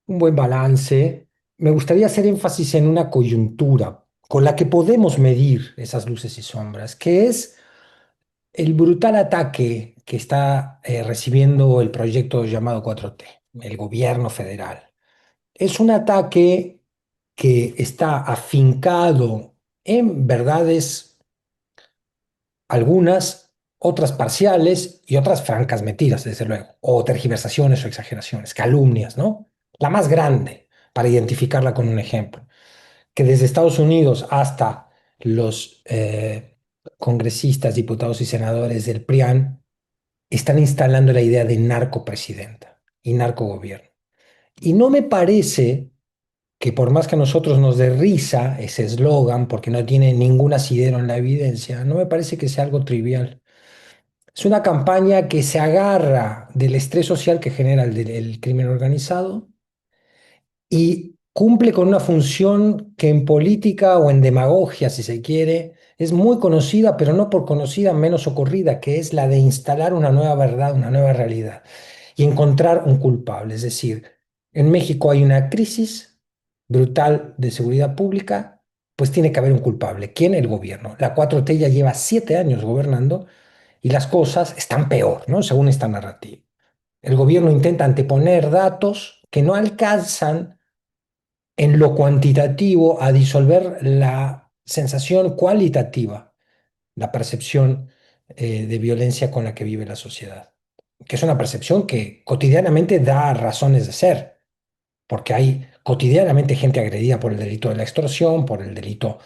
un buen balance. Me gustaría hacer énfasis en una coyuntura con la que podemos medir esas luces y sombras, que es el brutal ataque que está recibiendo el proyecto llamado 4T, el gobierno federal. Es un ataque que está afincado en verdades, algunas, otras parciales y otras francas mentiras, desde luego, o tergiversaciones o exageraciones, calumnias, ¿no? La más grande, para identificarla con un ejemplo, que desde Estados Unidos hasta los congresistas, diputados y senadores del PRIAN están instalando la idea de narcopresidenta y narcogobierno. Y no me parece que por más que a nosotros nos dé risa ese eslogan, porque no tiene ningún asidero en la evidencia, no me parece que sea algo trivial. Es una campaña que se agarra del estrés social que genera el crimen organizado y cumple con una función que en política o en demagogia, si se quiere, es muy conocida, pero no por conocida menos ocurrida, que es la de instalar una nueva verdad, una nueva realidad y encontrar un culpable. Es decir, en México hay una crisis brutal de seguridad pública, pues tiene que haber un culpable. ¿Quién? El gobierno. La 4T ya lleva 7 años gobernando y las cosas están peor, ¿no? Según esta narrativa. El gobierno intenta anteponer datos que no alcanzan en lo cuantitativo a disolver la sensación cualitativa, la percepción de violencia con la que vive la sociedad, que es una percepción que cotidianamente da razones de ser, porque hay cotidianamente gente agredida por el delito de la extorsión, por el delito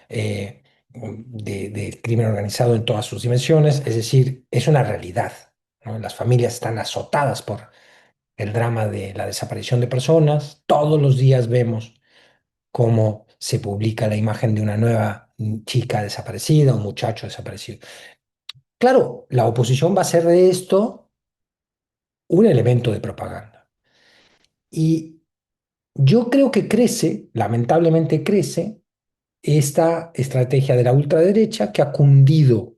del crimen organizado en todas sus dimensiones, es decir, es una realidad, ¿no? Las familias están azotadas por el drama de la desaparición de personas, todos los días vemos cómo se publica la imagen de una nueva chica desaparecida, un muchacho desaparecido. Claro, la oposición va a hacer de esto un elemento de propaganda. Y yo creo que crece, lamentablemente crece, esta estrategia de la ultraderecha que ha cundido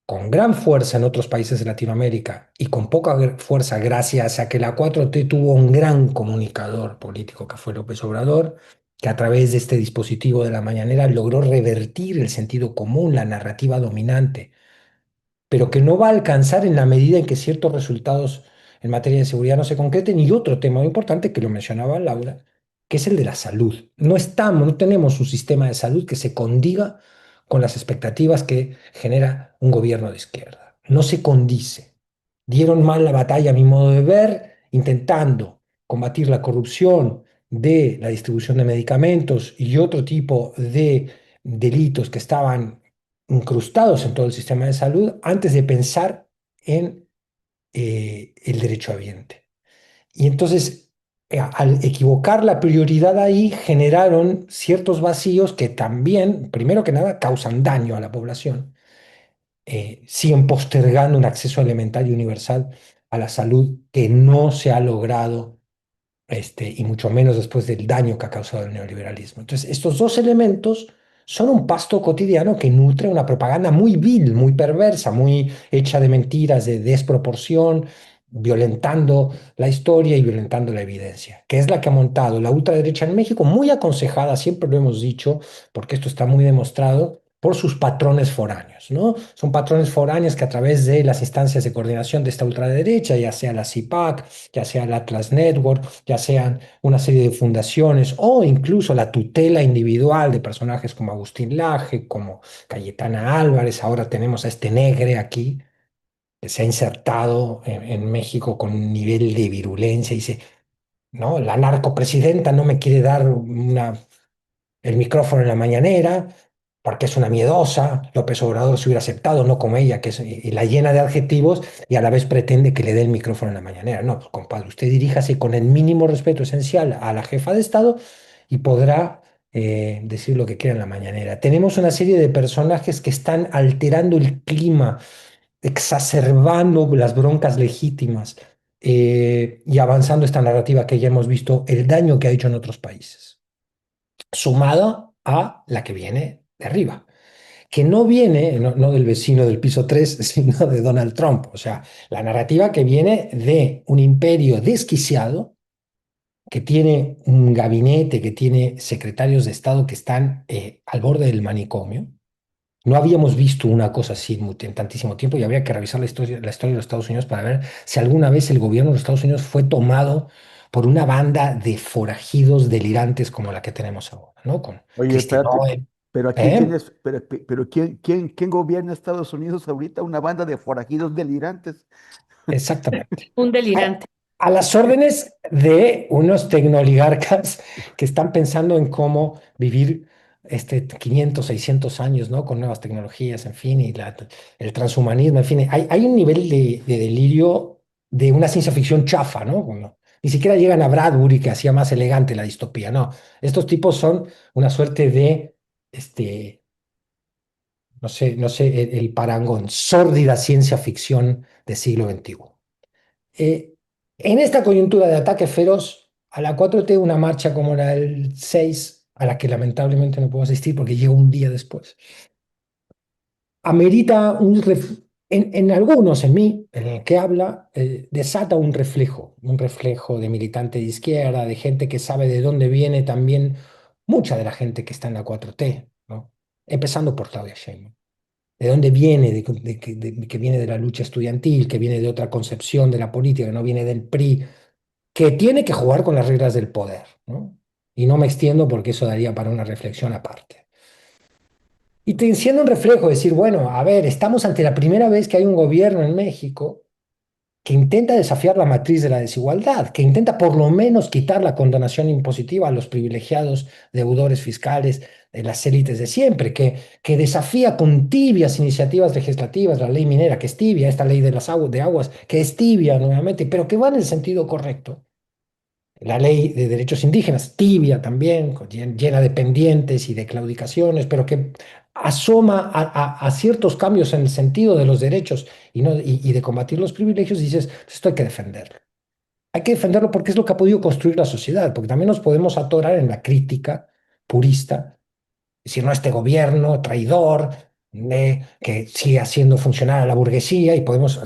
con gran fuerza en otros países de Latinoamérica y con poca fuerza gracias a que la 4T tuvo un gran comunicador político que fue López Obrador, que a través de este dispositivo de la mañanera logró revertir el sentido común, la narrativa dominante, pero que no va a alcanzar en la medida en que ciertos resultados en materia de seguridad no se concreten. Y otro tema muy importante que lo mencionaba Laura, que es el de la salud. No tenemos un sistema de salud que se condiga con las expectativas que genera un gobierno de izquierda. No se condice. Dieron mal la batalla, a mi modo de ver, intentando combatir la corrupción de la distribución de medicamentos y otro tipo de delitos que estaban incrustados en todo el sistema de salud antes de pensar en el derecho ambiente. Y entonces, al equivocar la prioridad ahí, generaron ciertos vacíos que también, primero que nada, causan daño a la población. Siguen postergando un acceso elemental y universal a la salud que no se ha logrado y mucho menos después del daño que ha causado el neoliberalismo. Entonces, estos dos elementos son un pasto cotidiano que nutre una propaganda muy vil, muy perversa, muy hecha de mentiras, de desproporción, violentando la historia y violentando la evidencia, que es la que ha montado la ultraderecha en México, muy aconsejada, siempre lo hemos dicho, porque esto está muy demostrado, por sus patrones foráneos, ¿no? Son patrones foráneos que a través de las instancias de coordinación de esta ultraderecha, ya sea la CIPAC, ya sea el Atlas Network, ya sean una serie de fundaciones o incluso la tutela individual de personajes como Agustín Laje, como Cayetana Álvarez, ahora tenemos a este Negre aquí, que se ha insertado en México con un nivel de virulencia y dice, ¿no? La narcopresidenta no me quiere dar el micrófono en la mañanera porque es una miedosa. López Obrador se hubiera aceptado, no como ella, que es, y la llena de adjetivos y a la vez pretende que le dé el micrófono en la mañanera. No, pues compadre, usted diríjase con el mínimo respeto esencial a la jefa de Estado y podrá decir lo que quiera en la mañanera. Tenemos una serie de personajes que están alterando el clima, exacerbando las broncas legítimas y avanzando esta narrativa que ya hemos visto, el daño que ha hecho en otros países, sumado a la que viene de arriba, que no viene, no del vecino del piso 3 sino de Donald Trump. O sea, la narrativa que viene de un imperio desquiciado, que tiene un gabinete, que tiene secretarios de Estado que están al borde del manicomio. No habíamos visto una cosa así en tantísimo tiempo y habría que revisar la historia de los Estados Unidos para ver si alguna vez el gobierno de los Estados Unidos fue tomado por una banda de forajidos delirantes como la que tenemos ahora, ¿no? Con Oye, Christine espérate, Noem. pero aquí ¿Eh? tienes, pero ¿quién gobierna Estados Unidos ahorita? Una banda de forajidos delirantes. Exactamente. Un A, delirante. a las órdenes de unos tecnooligarcas que están pensando en cómo vivir 500, 600 años, ¿no? Con nuevas tecnologías, en fin, y el transhumanismo, en fin. Hay un nivel de delirio de una ciencia ficción chafa, ¿no? Ni siquiera llegan a Bradbury, que hacía más elegante la distopía, no. Estos tipos son una suerte de, este, no sé, el parangón, sórdida ciencia ficción del siglo XXI. Eh, en esta coyuntura de ataque feroz, a la 4T una marcha como la del 6, a la que lamentablemente no puedo asistir porque llegó un día después, amerita en algunos, en mí, en el que habla, desata un reflejo de militante de izquierda, de gente que sabe de dónde viene también mucha de la gente que está en la 4T, ¿no? Empezando por Claudia Sheinbaum. ¿De dónde viene? Que viene de la lucha estudiantil, que viene de otra concepción de la política, que no viene del PRI, que tiene que jugar con las reglas del poder, ¿no? Y no me extiendo porque eso daría para una reflexión aparte. Y siendo un reflejo, decir, bueno, a ver, estamos ante la primera vez que hay un gobierno en México que intenta desafiar la matriz de la desigualdad, que intenta por lo menos quitar la condonación impositiva a los privilegiados deudores fiscales de las élites de siempre, que desafía con tibias iniciativas legislativas la ley minera, que es tibia, esta ley de las aguas, que es tibia nuevamente, pero que va en el sentido correcto. La ley de derechos indígenas, tibia también, llena de pendientes y de claudicaciones, pero que asoma a ciertos cambios en el sentido de los derechos y de combatir los privilegios, y dices, "Pues esto hay que defenderlo. Hay que defenderlo porque es lo que ha podido construir la sociedad, porque también nos podemos atorar en la crítica purista, decir, no, este gobierno traidor, que sigue haciendo funcionar a la burguesía, y podemos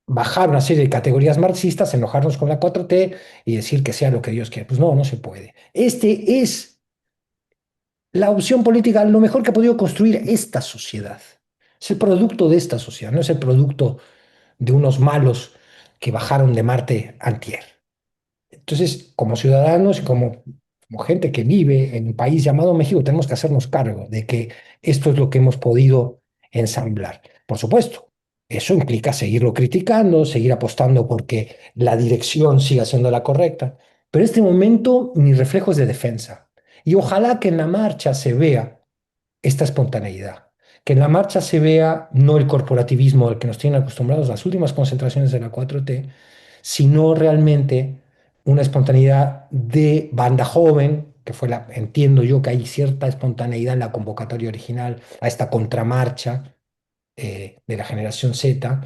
bajar una serie de categorías marxistas, enojarnos con la 4T y decir que sea lo que Dios quiere. Pues no, no se puede. Este es la opción política, lo mejor que ha podido construir esta sociedad. Es el producto de esta sociedad, no es el producto de unos malos que bajaron de Marte antier. Entonces, como ciudadanos y como gente que vive en un país llamado México, tenemos que hacernos cargo de que esto es lo que hemos podido ensamblar. Por supuesto, eso implica seguirlo criticando, seguir apostando porque la dirección siga siendo la correcta, pero en este momento mi reflejo es de defensa. Y ojalá que en la marcha se vea esta espontaneidad, que en la marcha se vea no el corporativismo al que nos tienen acostumbrados las últimas concentraciones de la 4T, sino realmente una espontaneidad de banda joven, que fue entiendo yo que hay cierta espontaneidad en la convocatoria original a esta contramarcha de la generación Z,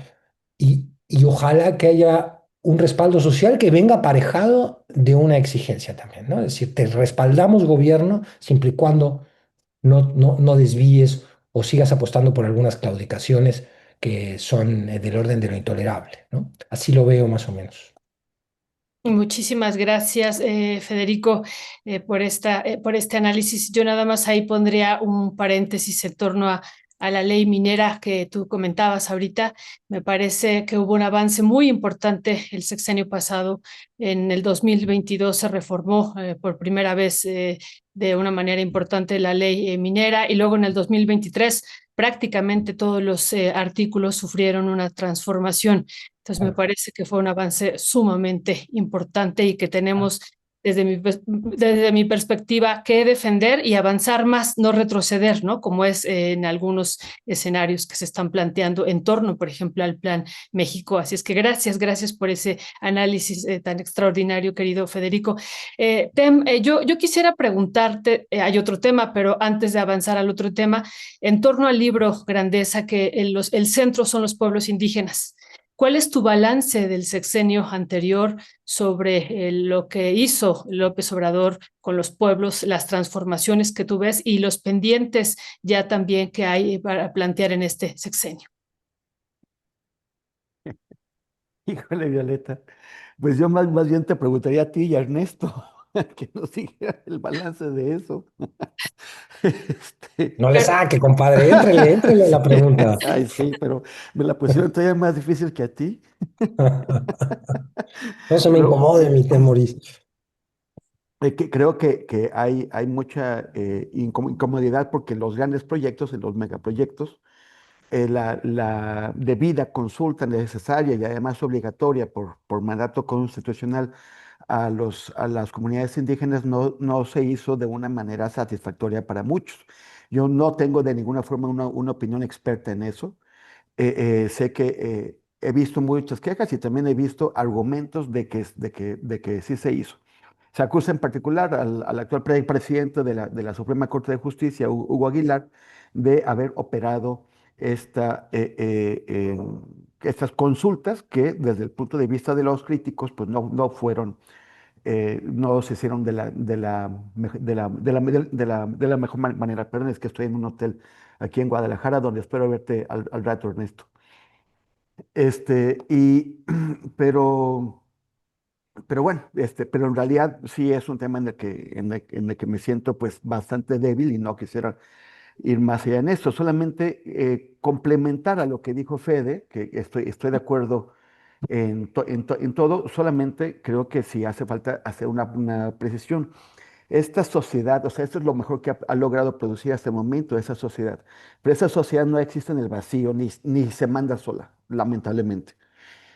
y ojalá que haya un respaldo social que venga aparejado de una exigencia también, ¿no? Es decir, te respaldamos gobierno siempre y cuando no desvíes o sigas apostando por algunas claudicaciones que son del orden de lo intolerable, ¿no? Así lo veo más o menos. Muchísimas gracias, Federico, por este análisis. Yo nada más ahí pondría un paréntesis en torno a la ley minera que tú comentabas ahorita. Me parece que hubo un avance muy importante el sexenio pasado. En el 2022 se reformó por primera vez de una manera importante la ley minera, y luego en el 2023 prácticamente todos los artículos sufrieron una transformación. Entonces me Claro. parece que fue un avance sumamente importante y que tenemos desde mi perspectiva que defender y avanzar más, no retroceder, ¿no? Como es en algunos escenarios que se están planteando en torno, por ejemplo, al Plan México. Así es que gracias por ese análisis tan extraordinario, querido Federico. Yo quisiera preguntarte, hay otro tema, pero antes de avanzar al otro tema, en torno al libro Grandeza, que el centro son los pueblos indígenas. ¿Cuál es tu balance del sexenio anterior sobre lo que hizo López Obrador con los pueblos, las transformaciones que tú ves y los pendientes ya también que hay para plantear en este sexenio? Híjole, Violeta. Pues yo más bien te preguntaría a ti y a Ernesto que nos diga el balance de eso. Este, No le Pero, saque, compadre, éntrele a la pregunta. Ay, sí, pero me la pusieron todavía más difícil que a ti. No se me Pero incomode, mi Temoris. creo que hay mucha incomodidad porque los grandes proyectos, en los megaproyectos, la debida consulta necesaria y además obligatoria por mandato constitucional a las comunidades indígenas no se hizo de una manera satisfactoria para muchos. Yo no tengo de ninguna forma una opinión experta en eso. Sé que he visto muchas quejas y también he visto argumentos de que sí se hizo. Se acusa en particular al actual presidente de la Suprema Corte de Justicia, Hugo Aguilar, de haber operado esta, estas consultas que desde el punto de vista de los críticos pues no fueron, no se hicieron de la mejor manera. Perdón, es que estoy en un hotel aquí en Guadalajara donde espero verte al rato, Ernesto. Pero... Pero bueno, pero en realidad sí es un tema en el que me siento pues bastante débil y no quisiera ir más allá en esto. Solamente complementar a lo que dijo Fede, que estoy de acuerdo en todo, solamente creo que sí hace falta hacer una precisión. Esta sociedad, o sea, esto es lo mejor que ha logrado producir hasta el momento esa sociedad, pero esa sociedad no existe en el vacío ni se manda sola, lamentablemente,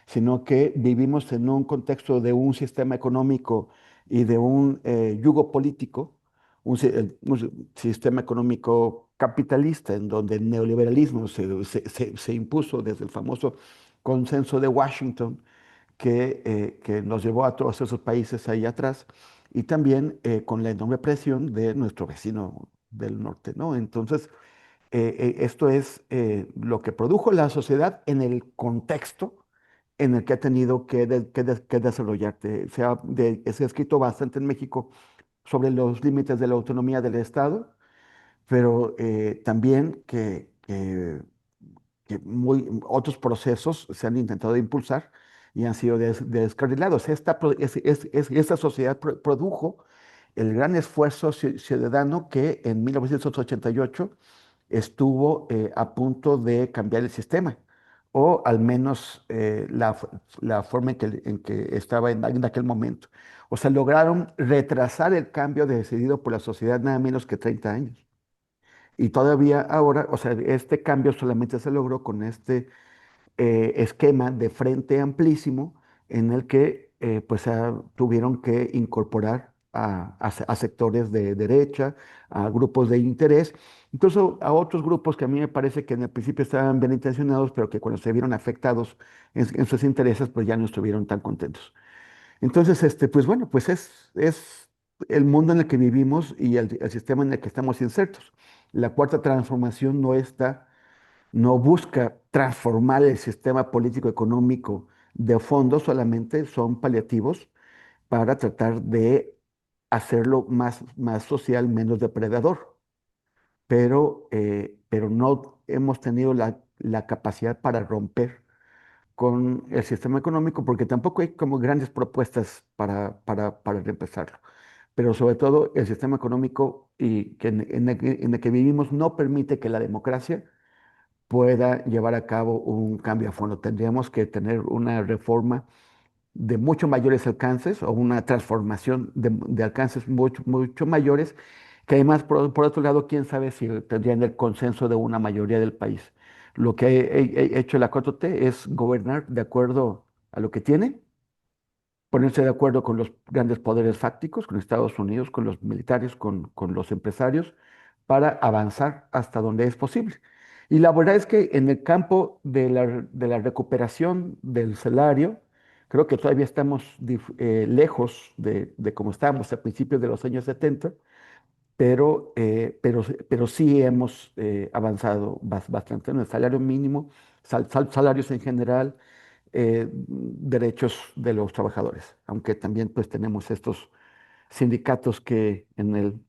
sino que vivimos en un contexto de un sistema económico y de un yugo político, un sistema económico capitalista en donde el neoliberalismo se impuso desde el famoso consenso de Washington que nos llevó a todos esos países ahí atrás y también con la enorme presión de nuestro vecino del norte, ¿no? Entonces, esto es lo que produjo la sociedad en el contexto en el que ha tenido que desarrollarte. Se ha escrito bastante en México sobre los límites de la autonomía del Estado, pero también que otros procesos se han intentado impulsar y han sido descarrilados. Esta sociedad produjo el gran esfuerzo ciudadano que en 1988 estuvo a punto de cambiar el sistema, o al menos la forma en que estaba en aquel momento. O sea, lograron retrasar el cambio decidido por la sociedad nada menos que 30 años. Y todavía ahora, o sea, este cambio solamente se logró con este esquema de frente amplísimo en el que pues tuvieron que incorporar a sectores de derecha, a grupos de interés, incluso a otros grupos que a mí me parece que en el principio estaban bien intencionados, pero que cuando se vieron afectados en sus intereses, pues ya no estuvieron tan contentos. Entonces, pues bueno, pues es el mundo en el que vivimos y el sistema en el que estamos insertos. La cuarta transformación no busca transformar el sistema político económico de fondo, solamente son paliativos para tratar de hacerlo más social, menos depredador. Pero no hemos tenido la capacidad para romper con el sistema económico, porque tampoco hay como grandes propuestas para reemplazarlo. Pero sobre todo el sistema económico y que en el que vivimos no permite que la democracia pueda llevar a cabo un cambio a fondo. Tendríamos que tener una reforma de mucho mayores alcances o una transformación de alcances mucho mayores, que además, por otro lado, quién sabe si tendrían el consenso de una mayoría del país. Lo que ha hecho la 4T es gobernar de acuerdo a lo que tiene, ponerse de acuerdo con los grandes poderes fácticos, con Estados Unidos, con los militares, con los empresarios, para avanzar hasta donde es posible. Y la verdad es que en el campo de la recuperación del salario, creo que todavía estamos lejos de cómo estábamos a principios de los años 70, pero sí hemos avanzado bastante en el salario mínimo, salarios en general, derechos de los trabajadores, aunque también pues tenemos estos sindicatos que en el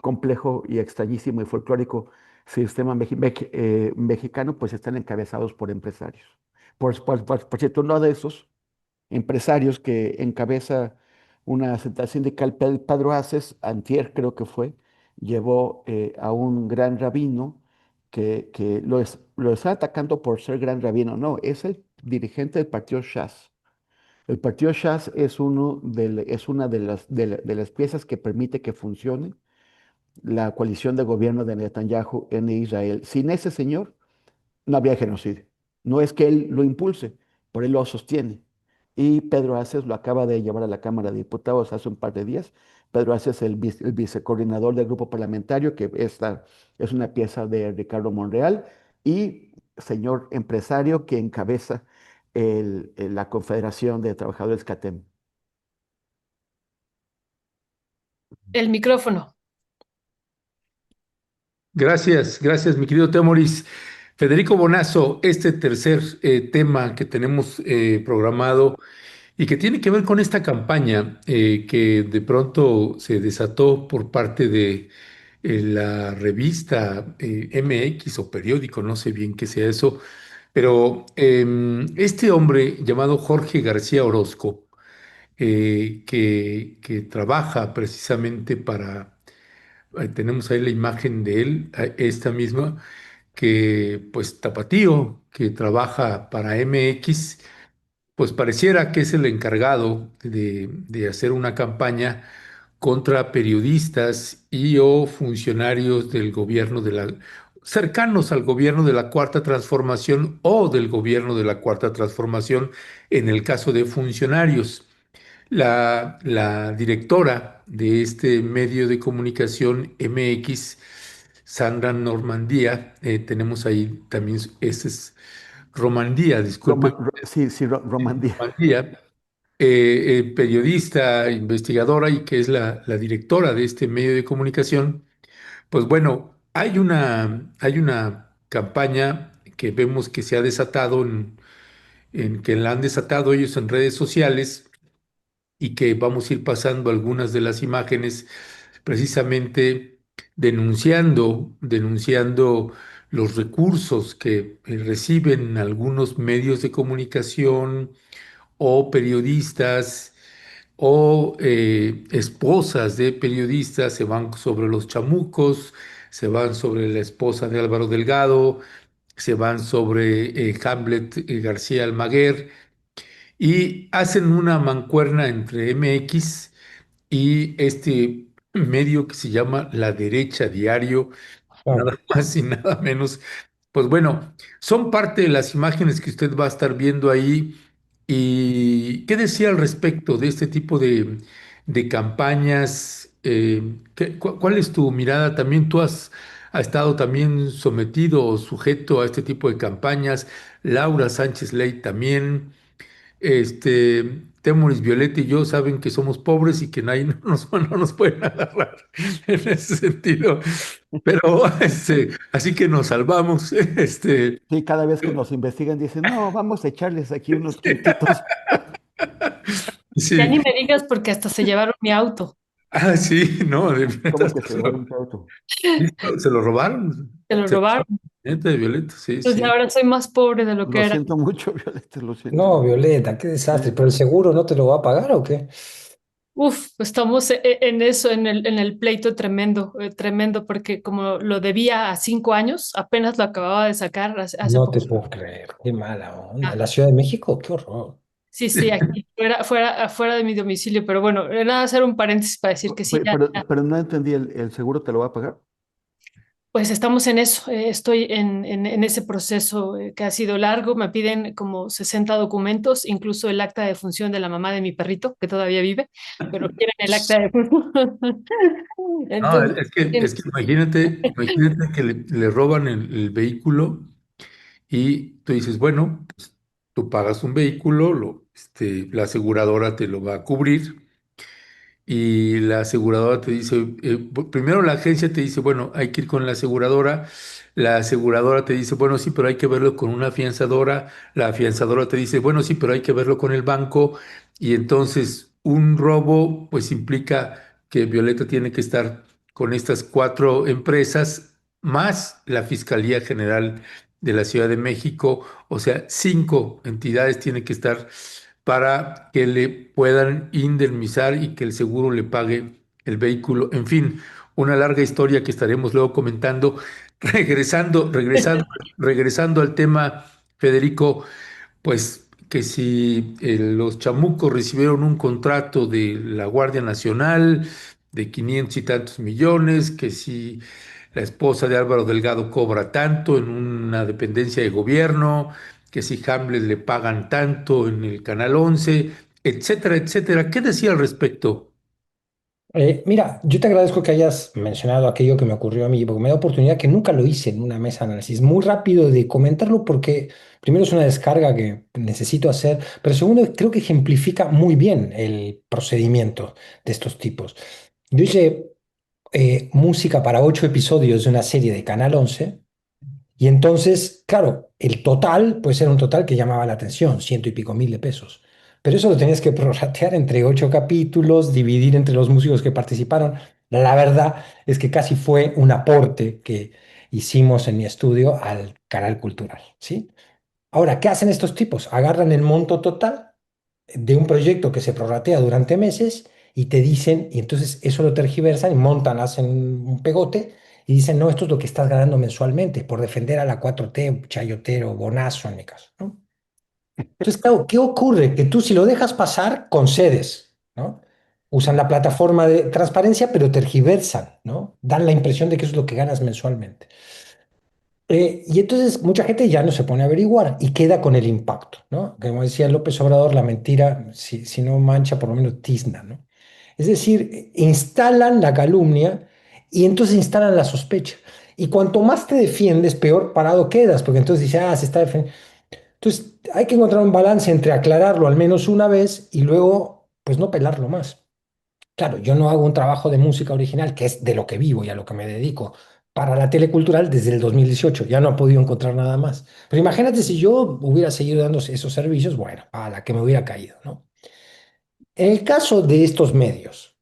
complejo y extrañísimo y folclórico sistema mexicano pues están encabezados por empresarios. Por cierto, uno de esos empresarios que encabeza una central sindical, Pedro Aces, antier creo que fue, llevó a un gran rabino que lo está atacando por ser gran rabino. No, es el dirigente del partido Shas. El partido Shas es una de las piezas que permite que funcione la coalición de gobierno de Netanyahu en Israel. Sin ese señor, no había genocidio. No es que él lo impulse, pero él lo sostiene. Y Pedro Aces lo acaba de llevar a la Cámara de Diputados hace un par de días. Pedro Aces, el vicecoordinador del grupo parlamentario, que es una pieza de Ricardo Monreal, y señor empresario que encabeza la Confederación de Trabajadores CATEM. El micrófono. Gracias, gracias, mi querido Temoris. Federico Bonazo, este tercer tema que tenemos programado y que tiene que ver con esta campaña que de pronto se desató por parte de la revista MX o periódico, no sé bien qué sea eso, pero este hombre llamado Jorge García Orozco, que trabaja precisamente tenemos ahí la imagen de él, esta misma, que pues tapatío, que trabaja para MX, pues pareciera que es el encargado de hacer una campaña contra periodistas y o funcionarios del gobierno cercanos al gobierno de la Cuarta Transformación o del gobierno de la Cuarta Transformación en el caso de funcionarios. La directora de este medio de comunicación MX, Sandra Normandía, tenemos ahí también, ese es Romandía, disculpe, Sí, sí, Romandía. Normandía, periodista, investigadora y que es la directora de este medio de comunicación. Pues bueno, hay una campaña que vemos que se ha desatado que la han desatado ellos en redes sociales y que vamos a ir pasando algunas de las imágenes precisamente denunciando los recursos que reciben algunos medios de comunicación o periodistas o esposas de periodistas, se van sobre los chamucos, se van sobre la esposa de Álvaro Delgado, se van sobre Hamlet García Almaguer y hacen una mancuerna entre MX y este medio que se llama La Derecha Diario, Claro. nada más y nada menos. Pues bueno, son parte de las imágenes que usted va a estar viendo ahí. ¿Y qué decía al respecto de este tipo de campañas? ¿Cuál es tu mirada? También tú has estado también sometido o sujeto a este tipo de campañas. Laura Sánchez Ley también. Temoris, Violeta y yo saben que somos pobres y que nadie no nos pueden agarrar en ese sentido. Pero así que nos salvamos. Sí, cada vez que nos investigan dicen, no, vamos a echarles aquí unos puntitos. Ya Sí, ni me digas porque hasta se llevaron mi auto. sí, no, ¿Cómo que se llevaron tu auto? se lo robaron. Se lo Se- robaron. Neta de Violeta, sí, Entonces sí. ahora soy más pobre de lo que Lo era. siento mucho, Violeta, lo siento No, mucho. Violeta, qué desastre. Sí. ¿Pero el seguro no te lo va a pagar o qué? Uf, estamos en eso, en el pleito tremendo, tremendo, porque como lo debía a 5 años, apenas lo acababa de sacar hace No te poco. puedo creer. Qué mala onda. ¿La Ciudad de México? Qué horror. Sí, sí, aquí, fuera de mi domicilio, pero bueno, nada, hacer un paréntesis para decir que sí, Pero no entendí, ¿el seguro te lo va a pagar? pues estamos en eso, estoy en ese proceso que ha sido largo, me piden como 60 documentos, incluso el acta de función de la mamá de mi perrito, que todavía vive, pero quieren el acta de función. No, Entonces, es que imagínate que le roban el vehículo y tú dices, bueno, pues, tú pagas un vehículo, la aseguradora te lo va a cubrir. Y la aseguradora te dice, primero la agencia te dice, bueno, hay que ir con la aseguradora te dice, bueno, sí, pero hay que verlo con una afianzadora, la afianzadora te dice, bueno, sí, pero hay que verlo con el banco, y entonces un robo pues implica que Violeta tiene que estar con estas cuatro empresas, más la Fiscalía General de la Ciudad de México, o sea, cinco entidades tienen que estar para que le puedan indemnizar y que el seguro le pague el vehículo. En fin, una larga historia que estaremos luego comentando. Regresando al tema, Federico, pues que si los chamucos recibieron un contrato de la Guardia Nacional de 500 y tantos millones, que si la esposa de Álvaro Delgado cobra tanto en una dependencia de gobierno, que si Hamlet le pagan tanto en el Canal 11, etcétera, etcétera. ¿Qué decía al respecto? Mira, yo te agradezco que hayas mencionado aquello que me ocurrió a mí, porque me da oportunidad que nunca lo hice en una mesa de análisis. Muy rápido de comentarlo porque primero es una descarga que necesito hacer, pero segundo creo que ejemplifica muy bien el procedimiento de estos tipos. Yo hice música para 8 episodios de una serie de Canal 11 y entonces, claro, el total, pues era un total que llamaba la atención, 100 y pico mil de pesos. Pero eso lo tenías que prorratear entre 8 capítulos, dividir entre los músicos que participaron. La verdad es que casi fue un aporte que hicimos en mi estudio al canal cultural, ¿sí? Ahora, ¿qué hacen estos tipos? Agarran el monto total de un proyecto que se prorratea durante meses y te dicen, y entonces eso lo tergiversan y montan, hacen un pegote y dicen, no, esto es lo que estás ganando mensualmente por defender a la 4T, chayotero, bonazo en mi caso, ¿no? Entonces, claro, ¿qué ocurre? Que tú si lo dejas pasar, concedes, ¿no? Usan la plataforma de transparencia, pero tergiversan, ¿no? Dan la impresión de que eso es lo que ganas mensualmente. Y entonces mucha gente ya no se pone a averiguar y queda con el impacto, ¿no? Como decía López Obrador, la mentira, si no mancha, por lo menos tizna, ¿no? Es decir, instalan la calumnia y entonces instalan la sospecha. Y cuanto más te defiendes, peor parado quedas, porque entonces dices, se está defendiendo. Entonces hay que encontrar un balance entre aclararlo al menos una vez y luego, pues no pelarlo más. Claro, yo no hago un trabajo de música original, que es de lo que vivo y a lo que me dedico, para la telecultural desde el 2018. Ya no he podido encontrar nada más. Pero imagínate si yo hubiera seguido dando esos servicios, bueno, a la que me hubiera caído, ¿no? En el caso de estos medios,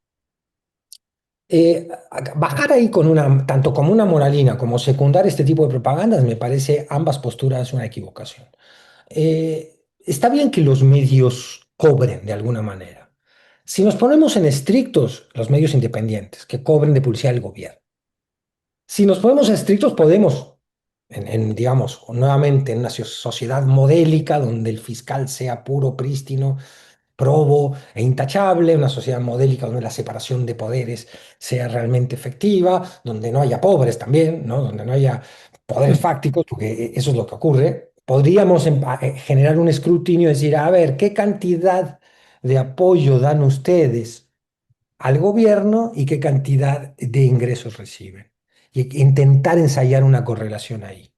bajar ahí con una, tanto como una moralina como secundar este tipo de propagandas, me parece ambas posturas una equivocación. Está bien que los medios cobren de alguna manera. Si nos ponemos en estrictos, los medios independientes, que cobren de publicidad del gobierno. Si nos ponemos estrictos, podemos, digamos, nuevamente en una sociedad modélica donde el fiscal sea puro, prístino, probo e intachable, una sociedad modélica donde la separación de poderes sea realmente efectiva, donde no haya pobres también, ¿no? Donde no haya poderes fácticos, porque eso es lo que ocurre. Podríamos generar un escrutinio y decir, a ver, ¿qué cantidad de apoyo dan ustedes al gobierno y qué cantidad de ingresos reciben? Y intentar ensayar una correlación ahí.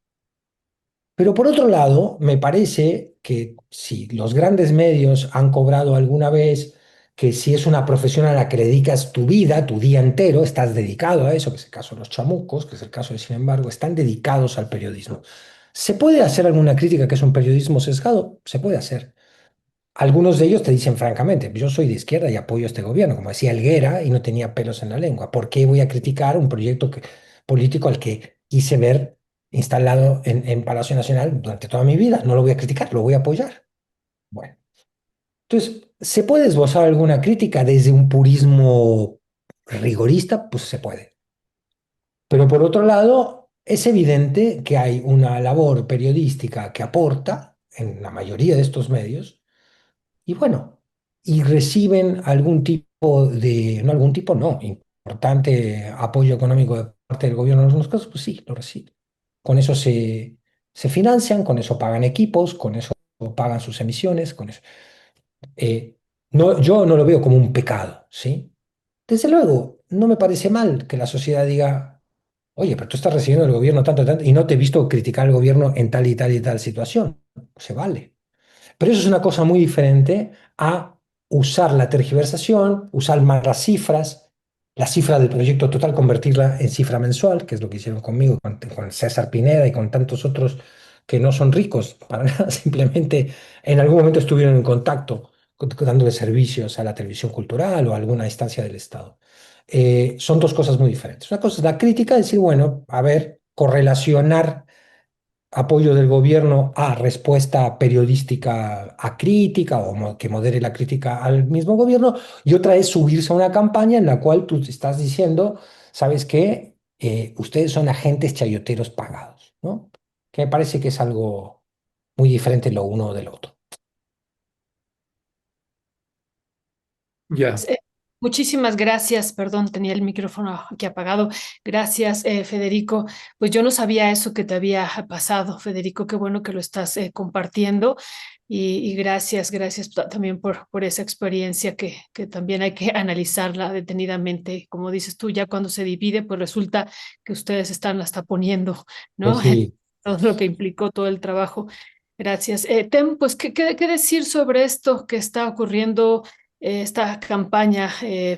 Pero por otro lado, me parece que si los grandes medios han cobrado alguna vez, que si es una profesión a la que le dedicas tu vida, tu día entero, estás dedicado a eso, que es el caso de los chamucos, que es el caso de Sin embargo, están dedicados al periodismo. ¿Se puede hacer alguna crítica que es un periodismo sesgado? Se puede hacer. Algunos de ellos te dicen francamente, yo soy de izquierda y apoyo a este gobierno, como decía Helguera, y no tenía pelos en la lengua. ¿Por qué voy a criticar un proyecto político al que quise ver instalado en Palacio Nacional durante toda mi vida. No lo voy a criticar, lo voy a apoyar. Bueno, entonces, ¿se puede esbozar alguna crítica desde un purismo rigorista? Pues se puede. Pero por otro lado, es evidente que hay una labor periodística que aporta en la mayoría de estos medios y bueno, y reciben algún tipo de, no algún tipo, no, importante apoyo económico de parte del gobierno en algunos casos, pues sí, lo reciben. Con eso se financian, con eso pagan equipos, con eso pagan sus emisiones, con eso. Eh, no, yo no lo veo como un pecado, ¿sí? Desde luego, no me parece mal que la sociedad diga, oye, pero tú estás recibiendo del gobierno tanto, tanto, y no te he visto criticar al gobierno en tal y tal y tal situación. Se vale. Pero eso es una cosa muy diferente a usar la tergiversación, usar mal las cifras, la cifra del proyecto total, convertirla en cifra mensual, que es lo que hicieron conmigo, con César Pineda y con tantos otros que no son ricos para nada, simplemente en algún momento estuvieron en contacto dándole servicios a la televisión cultural o a alguna instancia del Estado. Son dos cosas muy diferentes. Una cosa es la crítica, decir, bueno, a ver, correlacionar apoyo del gobierno a respuesta periodística a crítica o que modere la crítica al mismo gobierno, y otra es subirse a una campaña en la cual tú estás diciendo, ¿sabes qué? Ustedes son agentes chayoteros pagados, ¿no? Que me parece que es algo muy diferente lo uno del otro. Ya. Muchísimas gracias, perdón, tenía el micrófono aquí apagado. Gracias, Federico. Pues yo no sabía eso que te había pasado, Federico, qué bueno que lo estás compartiendo y gracias, gracias también por esa experiencia que también hay que analizarla detenidamente. Como dices tú, ya cuando se divide, pues resulta que ustedes están hasta poniendo, ¿no? Pues sí. Todo lo que implicó todo el trabajo. Gracias. Tem, pues, ¿qué decir sobre esto que está ocurriendo? Esta campaña,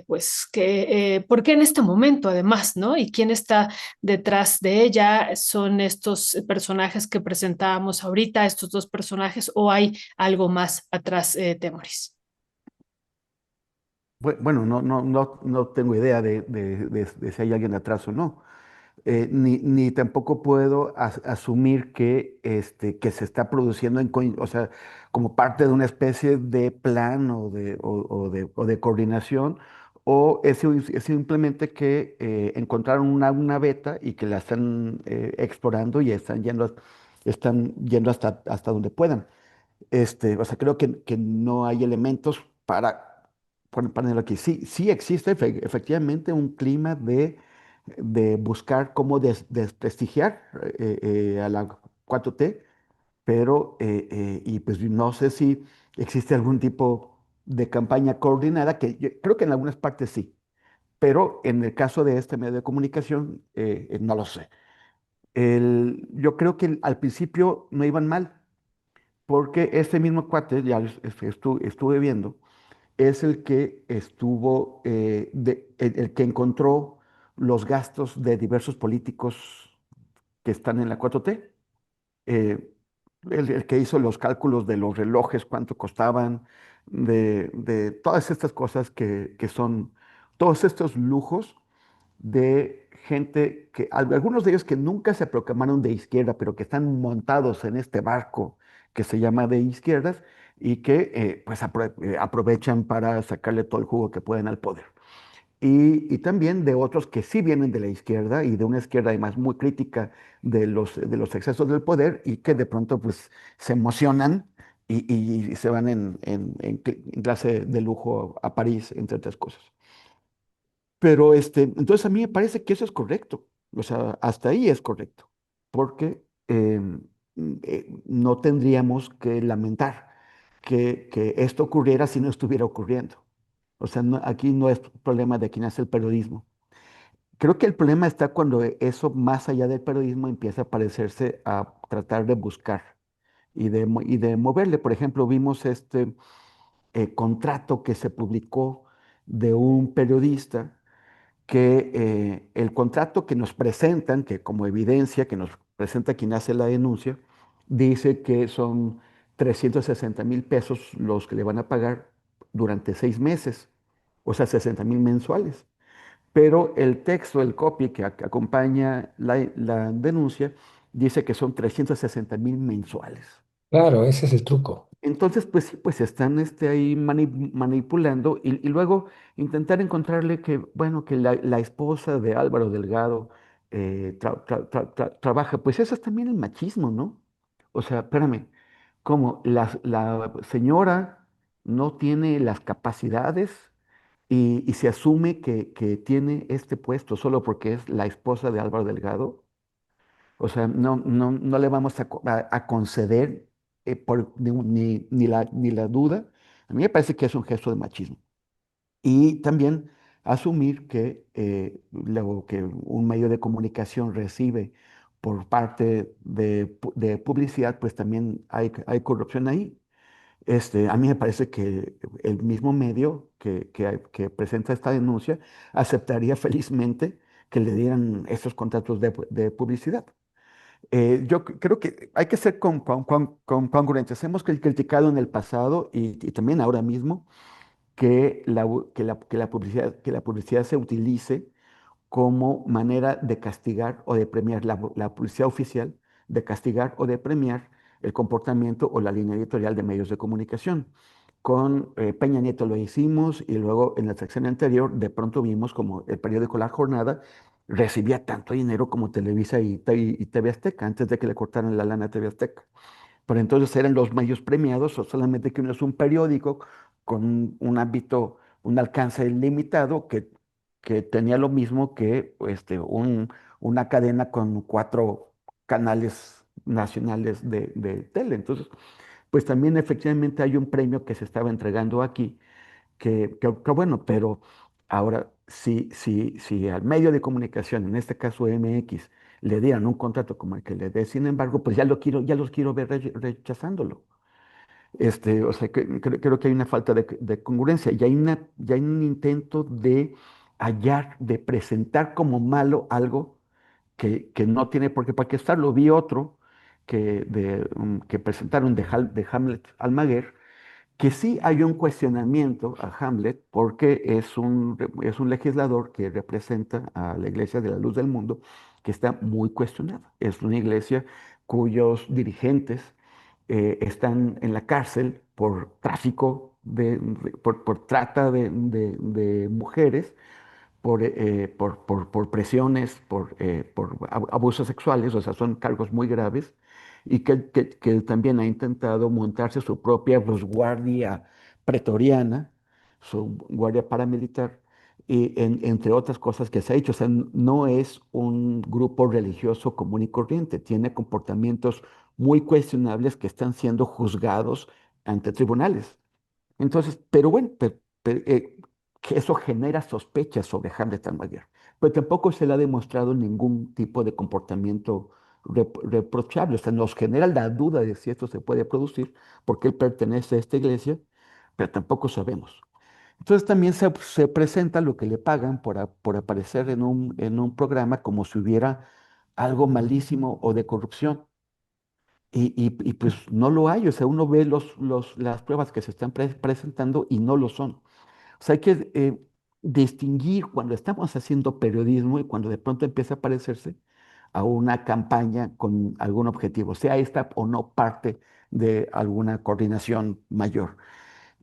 pues que, ¿por qué en este momento además, ¿no? ¿Y quién está detrás de ella? ¿Son estos personajes que presentábamos ahorita, estos dos personajes, o hay algo más atrás, Temoris? Bueno, no tengo idea de si hay alguien atrás o no. Ni tampoco puedo asumir que se está produciendo, o sea, como parte de una especie de plan o de coordinación, o es simplemente que encontraron una beta y que la están explorando y están yendo hasta donde puedan. O sea, creo que no hay elementos para ponerlo aquí. Sí, sí existe efectivamente un clima de buscar cómo desprestigiar a la 4T, pero y pues no sé si existe algún tipo de campaña coordinada, que yo creo que en algunas partes sí, pero en el caso de este medio de comunicación no lo sé. Yo creo que al principio no iban mal, porque este mismo cuate, ya estuve viendo, es el que estuvo, el que encontró los gastos de diversos políticos que están en la 4T. eh, el que hizo los cálculos de los relojes, cuánto costaban, de todas estas cosas que son, todos estos lujos de gente que, algunos de ellos que nunca se proclamaron de izquierda, pero que están montados en este barco que se llama de izquierdas y que pues aprovechan para sacarle todo el jugo que pueden al poder. Y también de otros que sí vienen de la izquierda y de una izquierda además muy crítica de los excesos del poder y que de pronto pues se emocionan y se van en clase de lujo a París, entre otras cosas. Pero entonces a mí me parece que eso es correcto. O sea, hasta ahí es correcto. Porque no tendríamos que lamentar que esto ocurriera si no estuviera ocurriendo. O sea, aquí no es problema de quién hace el periodismo. Creo que el problema está cuando eso, más allá del periodismo, empieza a parecerse a tratar de buscar y de moverle. Por ejemplo, vimos este contrato que se publicó de un periodista que el contrato que nos presentan, que como evidencia que nos presenta quien hace la denuncia, dice que son 360,000 pesos los que le van a pagar durante 6 meses, o sea, 60,000 mensuales. Pero el texto, el copy que acompaña la denuncia, dice que son 360,000 mensuales. Claro, ese es el truco. Entonces, pues sí, pues están ahí manipulando y luego intentar encontrarle que, bueno, que la esposa de Álvaro Delgado trabaja, pues eso es también el machismo, ¿no? O sea, espérame, como la señora no tiene las capacidades y se asume que tiene este puesto solo porque es la esposa de Álvaro Delgado. O sea, no le vamos a conceder ni la duda. A mí me parece que es un gesto de machismo. Y también asumir que lo que un medio de comunicación recibe por parte de publicidad, pues también hay corrupción ahí. A mí me parece que el mismo medio que presenta esta denuncia aceptaría felizmente que le dieran estos contratos de publicidad. Yo creo que hay que ser congruentes. Hemos criticado en el pasado y también ahora mismo que la publicidad se utilice como manera de castigar o de premiar la publicidad oficial, de castigar o de premiar el comportamiento o la línea editorial de medios de comunicación. Con Peña Nieto lo hicimos y luego en la sección anterior de pronto vimos como el periódico La Jornada recibía tanto dinero como Televisa y TV Azteca antes de que le cortaran la lana a TV Azteca. Pero entonces eran los medios premiados, o solamente que uno es un periódico con un ámbito, un alcance limitado que tenía lo mismo que una cadena con 4 canales nacionales de tele. Entonces, pues también efectivamente hay un premio que se estaba entregando aquí, que bueno, pero ahora, si al medio de comunicación, en este caso MX, le dieran un contrato como el que le dé, sin embargo, pues ya los quiero ver rechazándolo. O sea, creo que hay una falta de congruencia y hay un intento de hallar, de presentar como malo algo que no tiene por qué estarlo. Vi otro que presentaron de Hamlet Almaguer, que sí hay un cuestionamiento a Hamlet porque es un legislador que representa a la Iglesia de la Luz del Mundo que está muy cuestionada. Es una iglesia cuyos dirigentes están en la cárcel por tráfico, por trata de mujeres, por presiones, por abusos sexuales, o sea, son cargos muy graves, y que él también ha intentado montarse su propia pues, guardia pretoriana, su guardia paramilitar, y entre otras cosas que se ha hecho. O sea, no es un grupo religioso común y corriente, tiene comportamientos muy cuestionables que están siendo juzgados ante tribunales. Entonces, pero bueno, que eso genera sospechas sobre Hamlet Almaguer, pero tampoco se le ha demostrado ningún tipo de comportamiento reprochable. O sea, nos genera la duda de si esto se puede producir porque él pertenece a esta iglesia, pero tampoco sabemos. Entonces también se presenta lo que le pagan por aparecer en un programa como si hubiera algo malísimo o de corrupción. Pues no lo hay, o sea, uno ve las pruebas que se están presentando y no lo son. O sea, hay que distinguir cuando estamos haciendo periodismo y cuando de pronto empieza a parecerse a una campaña con algún objetivo, sea esta o no parte de alguna coordinación mayor.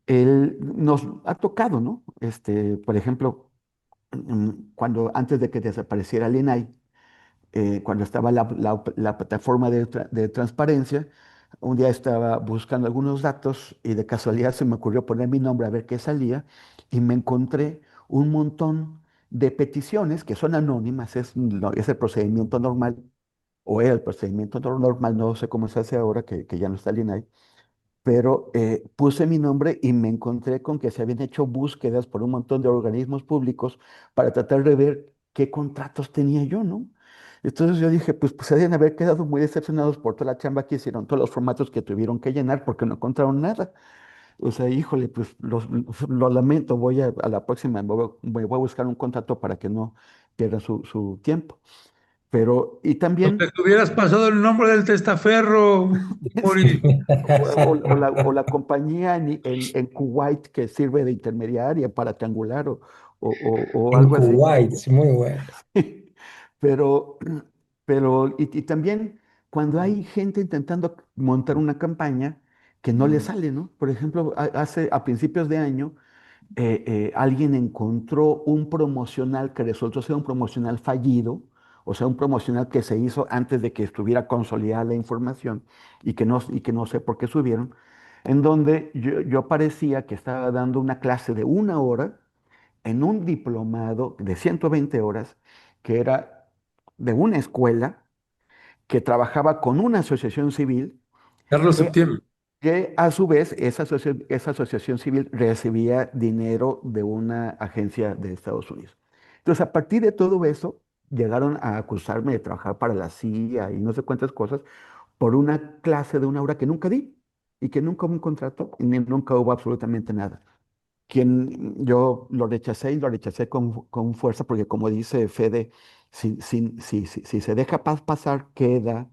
Nos ha tocado, ¿no? Por ejemplo, cuando antes de que desapareciera el INAI, cuando estaba la plataforma de transparencia, un día estaba buscando algunos datos y de casualidad se me ocurrió poner mi nombre a ver qué salía y me encontré un montón de peticiones que son anónimas, es el procedimiento normal, o era el procedimiento normal, no sé cómo se hace ahora que ya no está el INAI, pero puse mi nombre y me encontré con que se habían hecho búsquedas por un montón de organismos públicos para tratar de ver qué contratos tenía yo, ¿no? Entonces yo dije, pues se deben haber quedado muy decepcionados por toda la chamba que hicieron, todos los formatos que tuvieron que llenar porque no encontraron nada. O sea, híjole, pues lo lamento, a la próxima me voy a buscar un contrato para que no pierdan su tiempo. Pero, y No te también hubieras pasado el nombre del testaferro, Boris. o la compañía en Kuwait que sirve de intermediaria para triangular o En algo así. Kuwait, es muy bueno. Pero, pero y también cuando hay gente intentando montar una campaña que no le sale, ¿no? Por ejemplo, a principios de año, alguien encontró un promocional que resultó ser un promocional fallido, o sea, un promocional que se hizo antes de que estuviera consolidada la información y que no sé por qué subieron, en donde yo parecía que estaba dando una clase de 1 hora en un diplomado de 120 horas, que era de una escuela que trabajaba con una asociación civil Carlos que Septiembre. que a su vez esa asociación civil recibía dinero de una agencia de Estados Unidos. Entonces, a partir de todo eso, llegaron a acusarme de trabajar para la CIA y no sé cuántas cosas por una clase de 1 hora que nunca di y que nunca hubo un contrato y nunca hubo absolutamente nada. Yo lo rechacé y lo rechacé con fuerza porque como dice Fede, si se deja pasar, queda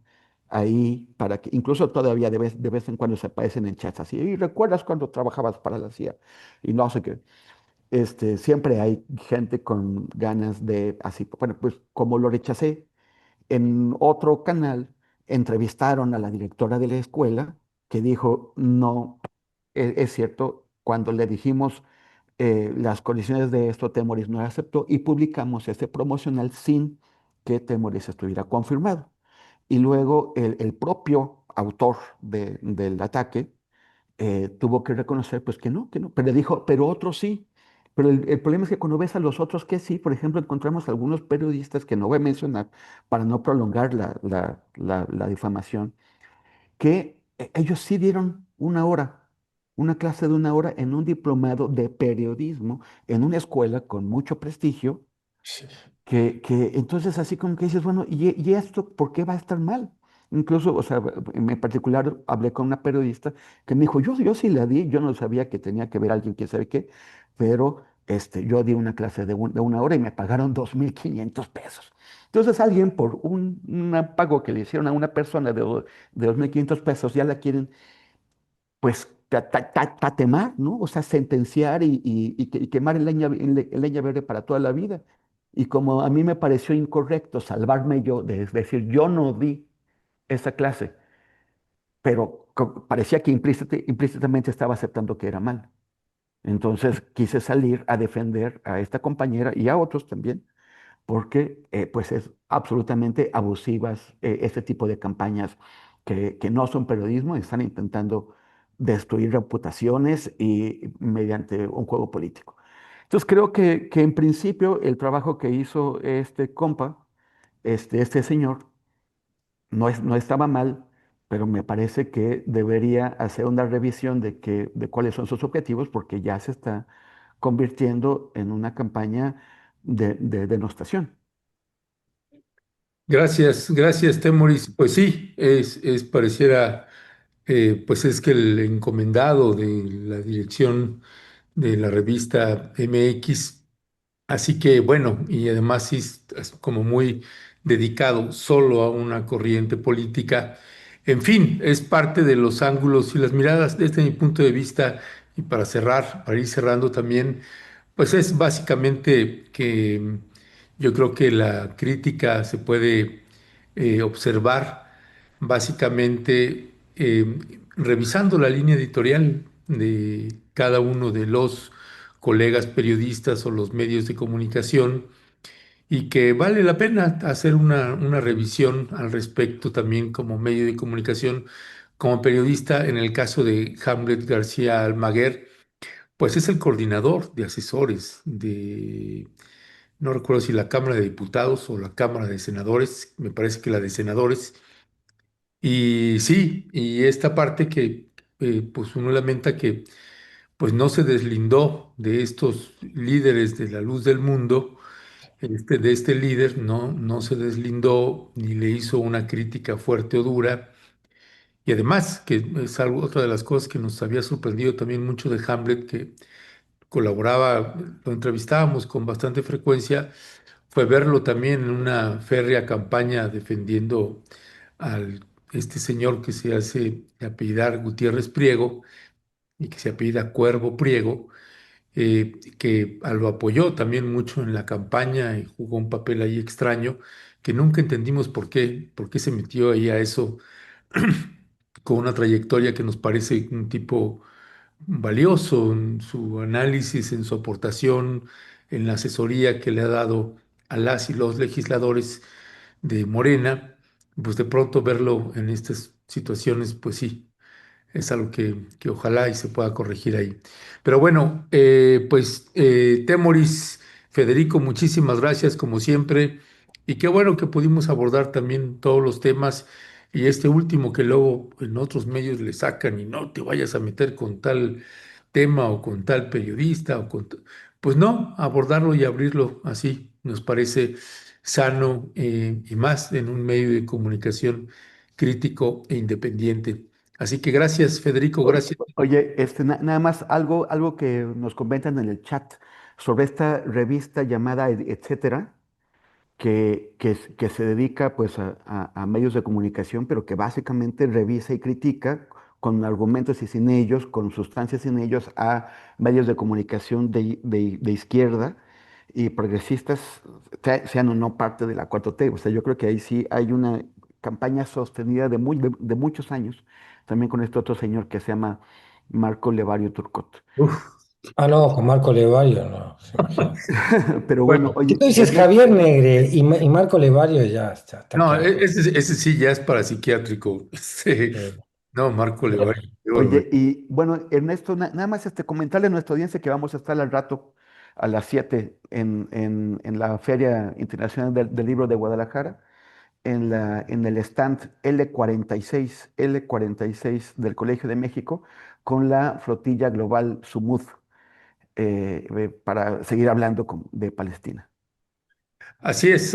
ahí para que, incluso todavía de vez en cuando se aparecen en chats así, y recuerdas cuando trabajabas para la CIA y no sé qué. Siempre hay gente con ganas de así, bueno, pues como lo rechacé, en otro canal entrevistaron a la directora de la escuela que dijo, no, es cierto, cuando le dijimos las condiciones de esto, Temoris no aceptó y publicamos este promocional sin que Temoris estuviera confirmado. Y luego el propio autor del ataque tuvo que reconocer pues que no, pero dijo, pero otros sí. Pero el problema es que cuando ves a los otros que sí, por ejemplo, encontramos algunos periodistas que no voy a mencionar para no prolongar la difamación, que ellos sí dieron 1 hora, una clase de 1 hora en un diplomado de periodismo en una escuela con mucho prestigio Sí. que entonces así como que dices, bueno, ¿y esto por qué va a estar mal? Incluso, o sea, en particular hablé con una periodista que me dijo, yo sí la di, yo no sabía que tenía que ver alguien, quién sabe qué, pero yo di una clase de 1 hora y me pagaron 2.500 pesos. Entonces alguien por un pago que le hicieron a una persona de 2.500 pesos ya la quieren pues tatemar, ¿no? O sea, sentenciar y quemar en leña verde para toda la vida. Y como a mí me pareció incorrecto salvarme yo, de decir, yo no di esa clase, pero parecía que implícitamente estaba aceptando que era mal. Entonces quise salir a defender a esta compañera y a otros también, porque pues es absolutamente abusivas este tipo de campañas que no son periodismo, están intentando destruir reputaciones y mediante un juego político. Entonces creo que en principio el trabajo que hizo este compa, este señor, no estaba mal, pero me parece que debería hacer una revisión de cuáles son sus objetivos, porque ya se está convirtiendo en una campaña de denostación. Gracias, gracias, Temoris. Pues sí, pareciera, pues es que el encomendado de la dirección de la revista MX, así que bueno, y además sí es como muy dedicado solo a una corriente política. En fin, es parte de los ángulos y las miradas desde mi punto de vista, y para cerrar, para ir cerrando también. Pues es básicamente que yo creo que la crítica se puede observar básicamente revisando la línea editorial de cada uno de los colegas periodistas o los medios de comunicación y que vale la pena hacer una revisión al respecto también como medio de comunicación, como periodista. En el caso de Hamlet García Almaguer, pues es el coordinador de asesores de, no recuerdo si la Cámara de Diputados o la Cámara de Senadores, me parece que la de Senadores. Y sí, y esta parte que pues uno lamenta que pues no se deslindó de estos líderes de la luz del mundo, de este líder no se deslindó ni le hizo una crítica fuerte o dura. Y además, que es algo, otra de las cosas que nos había sorprendido también mucho de Hamlet, que colaboraba, lo entrevistábamos con bastante frecuencia, fue verlo también en una férrea campaña defendiendo al este señor que se hace apellidar Gutiérrez Priego y que se apellida Cuervo Priego, que lo apoyó también mucho en la campaña y jugó un papel ahí extraño, que nunca entendimos por qué se metió ahí a eso con una trayectoria que nos parece un tipo valioso en su análisis, en su aportación, en la asesoría que le ha dado a las y los legisladores de Morena, pues de pronto verlo en estas situaciones, pues sí, es algo que ojalá y se pueda corregir ahí. Pero bueno, Temoris, Federico, muchísimas gracias como siempre. Y qué bueno que pudimos abordar también todos los temas. Y este último que luego en otros medios le sacan y no te vayas a meter con tal tema o con tal periodista pues no, abordarlo y abrirlo así nos parece sano y más en un medio de comunicación crítico e independiente. Así que gracias, Federico, gracias. Oye, nada más algo que nos comentan en el chat sobre esta revista llamada Etcétera, que se dedica pues a medios de comunicación, pero que básicamente revisa y critica con argumentos y sin ellos, con sustancias sin ellos, a medios de comunicación de izquierda y progresistas, sean o no parte de la 4T. O sea, yo creo que ahí sí hay una campaña sostenida de muchos años, también con este otro señor que se llama Marco Levario Turcot. Uf, Ah, no, con Marco Levario, no. Imagínate. Pero bueno, bueno, Si oye, tú dices Ernesto. Javier Negre y Marco Levario, ya está no, claro. ese sí ya es para psiquiátrico. Eh, No, Marco Levar, qué Oye, barbaridad. y bueno, Ernesto, nada más comentarle a nuestra audiencia que vamos a estar al rato a las 7 en la Feria Internacional del Libro de Guadalajara, en el stand L46 del Colegio de México, con la flotilla global Sumud, para seguir hablando de Palestina. Así es,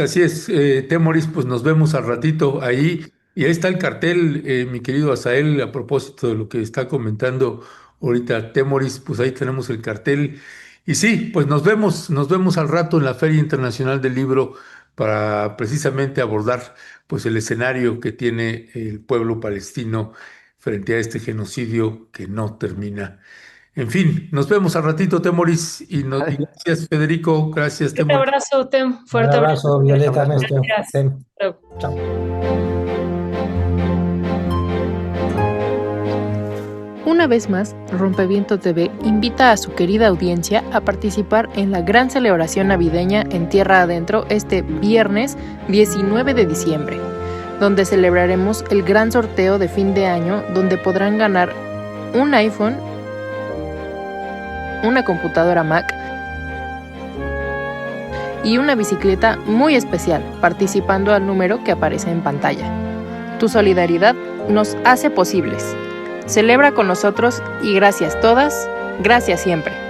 Temoris, pues nos vemos al ratito ahí. Y ahí está el cartel, mi querido Asael, a propósito de lo que está comentando ahorita Temoris, pues ahí tenemos el cartel. Y sí, pues nos vemos al rato en la Feria Internacional del Libro para precisamente abordar pues el escenario que tiene el pueblo palestino frente a este genocidio que no termina. En fin, nos vemos al ratito, Temoris, y gracias, Federico, gracias, Fuerte Temoris. abrazo, Tem. un Fuerte abrazo. abrazo, Violeta, Abrazo. Ernesto. Gracias. Chao. Chao. Una vez más, Rompeviento TV invita a su querida audiencia a participar en la gran celebración navideña en Tierra Adentro este viernes 19 de diciembre, donde celebraremos el gran sorteo de fin de año donde podrán ganar un iPhone, una computadora Mac y una bicicleta muy especial, participando al número que aparece en pantalla. Tu solidaridad nos hace posibles. Celebra con nosotros y gracias todas, gracias siempre.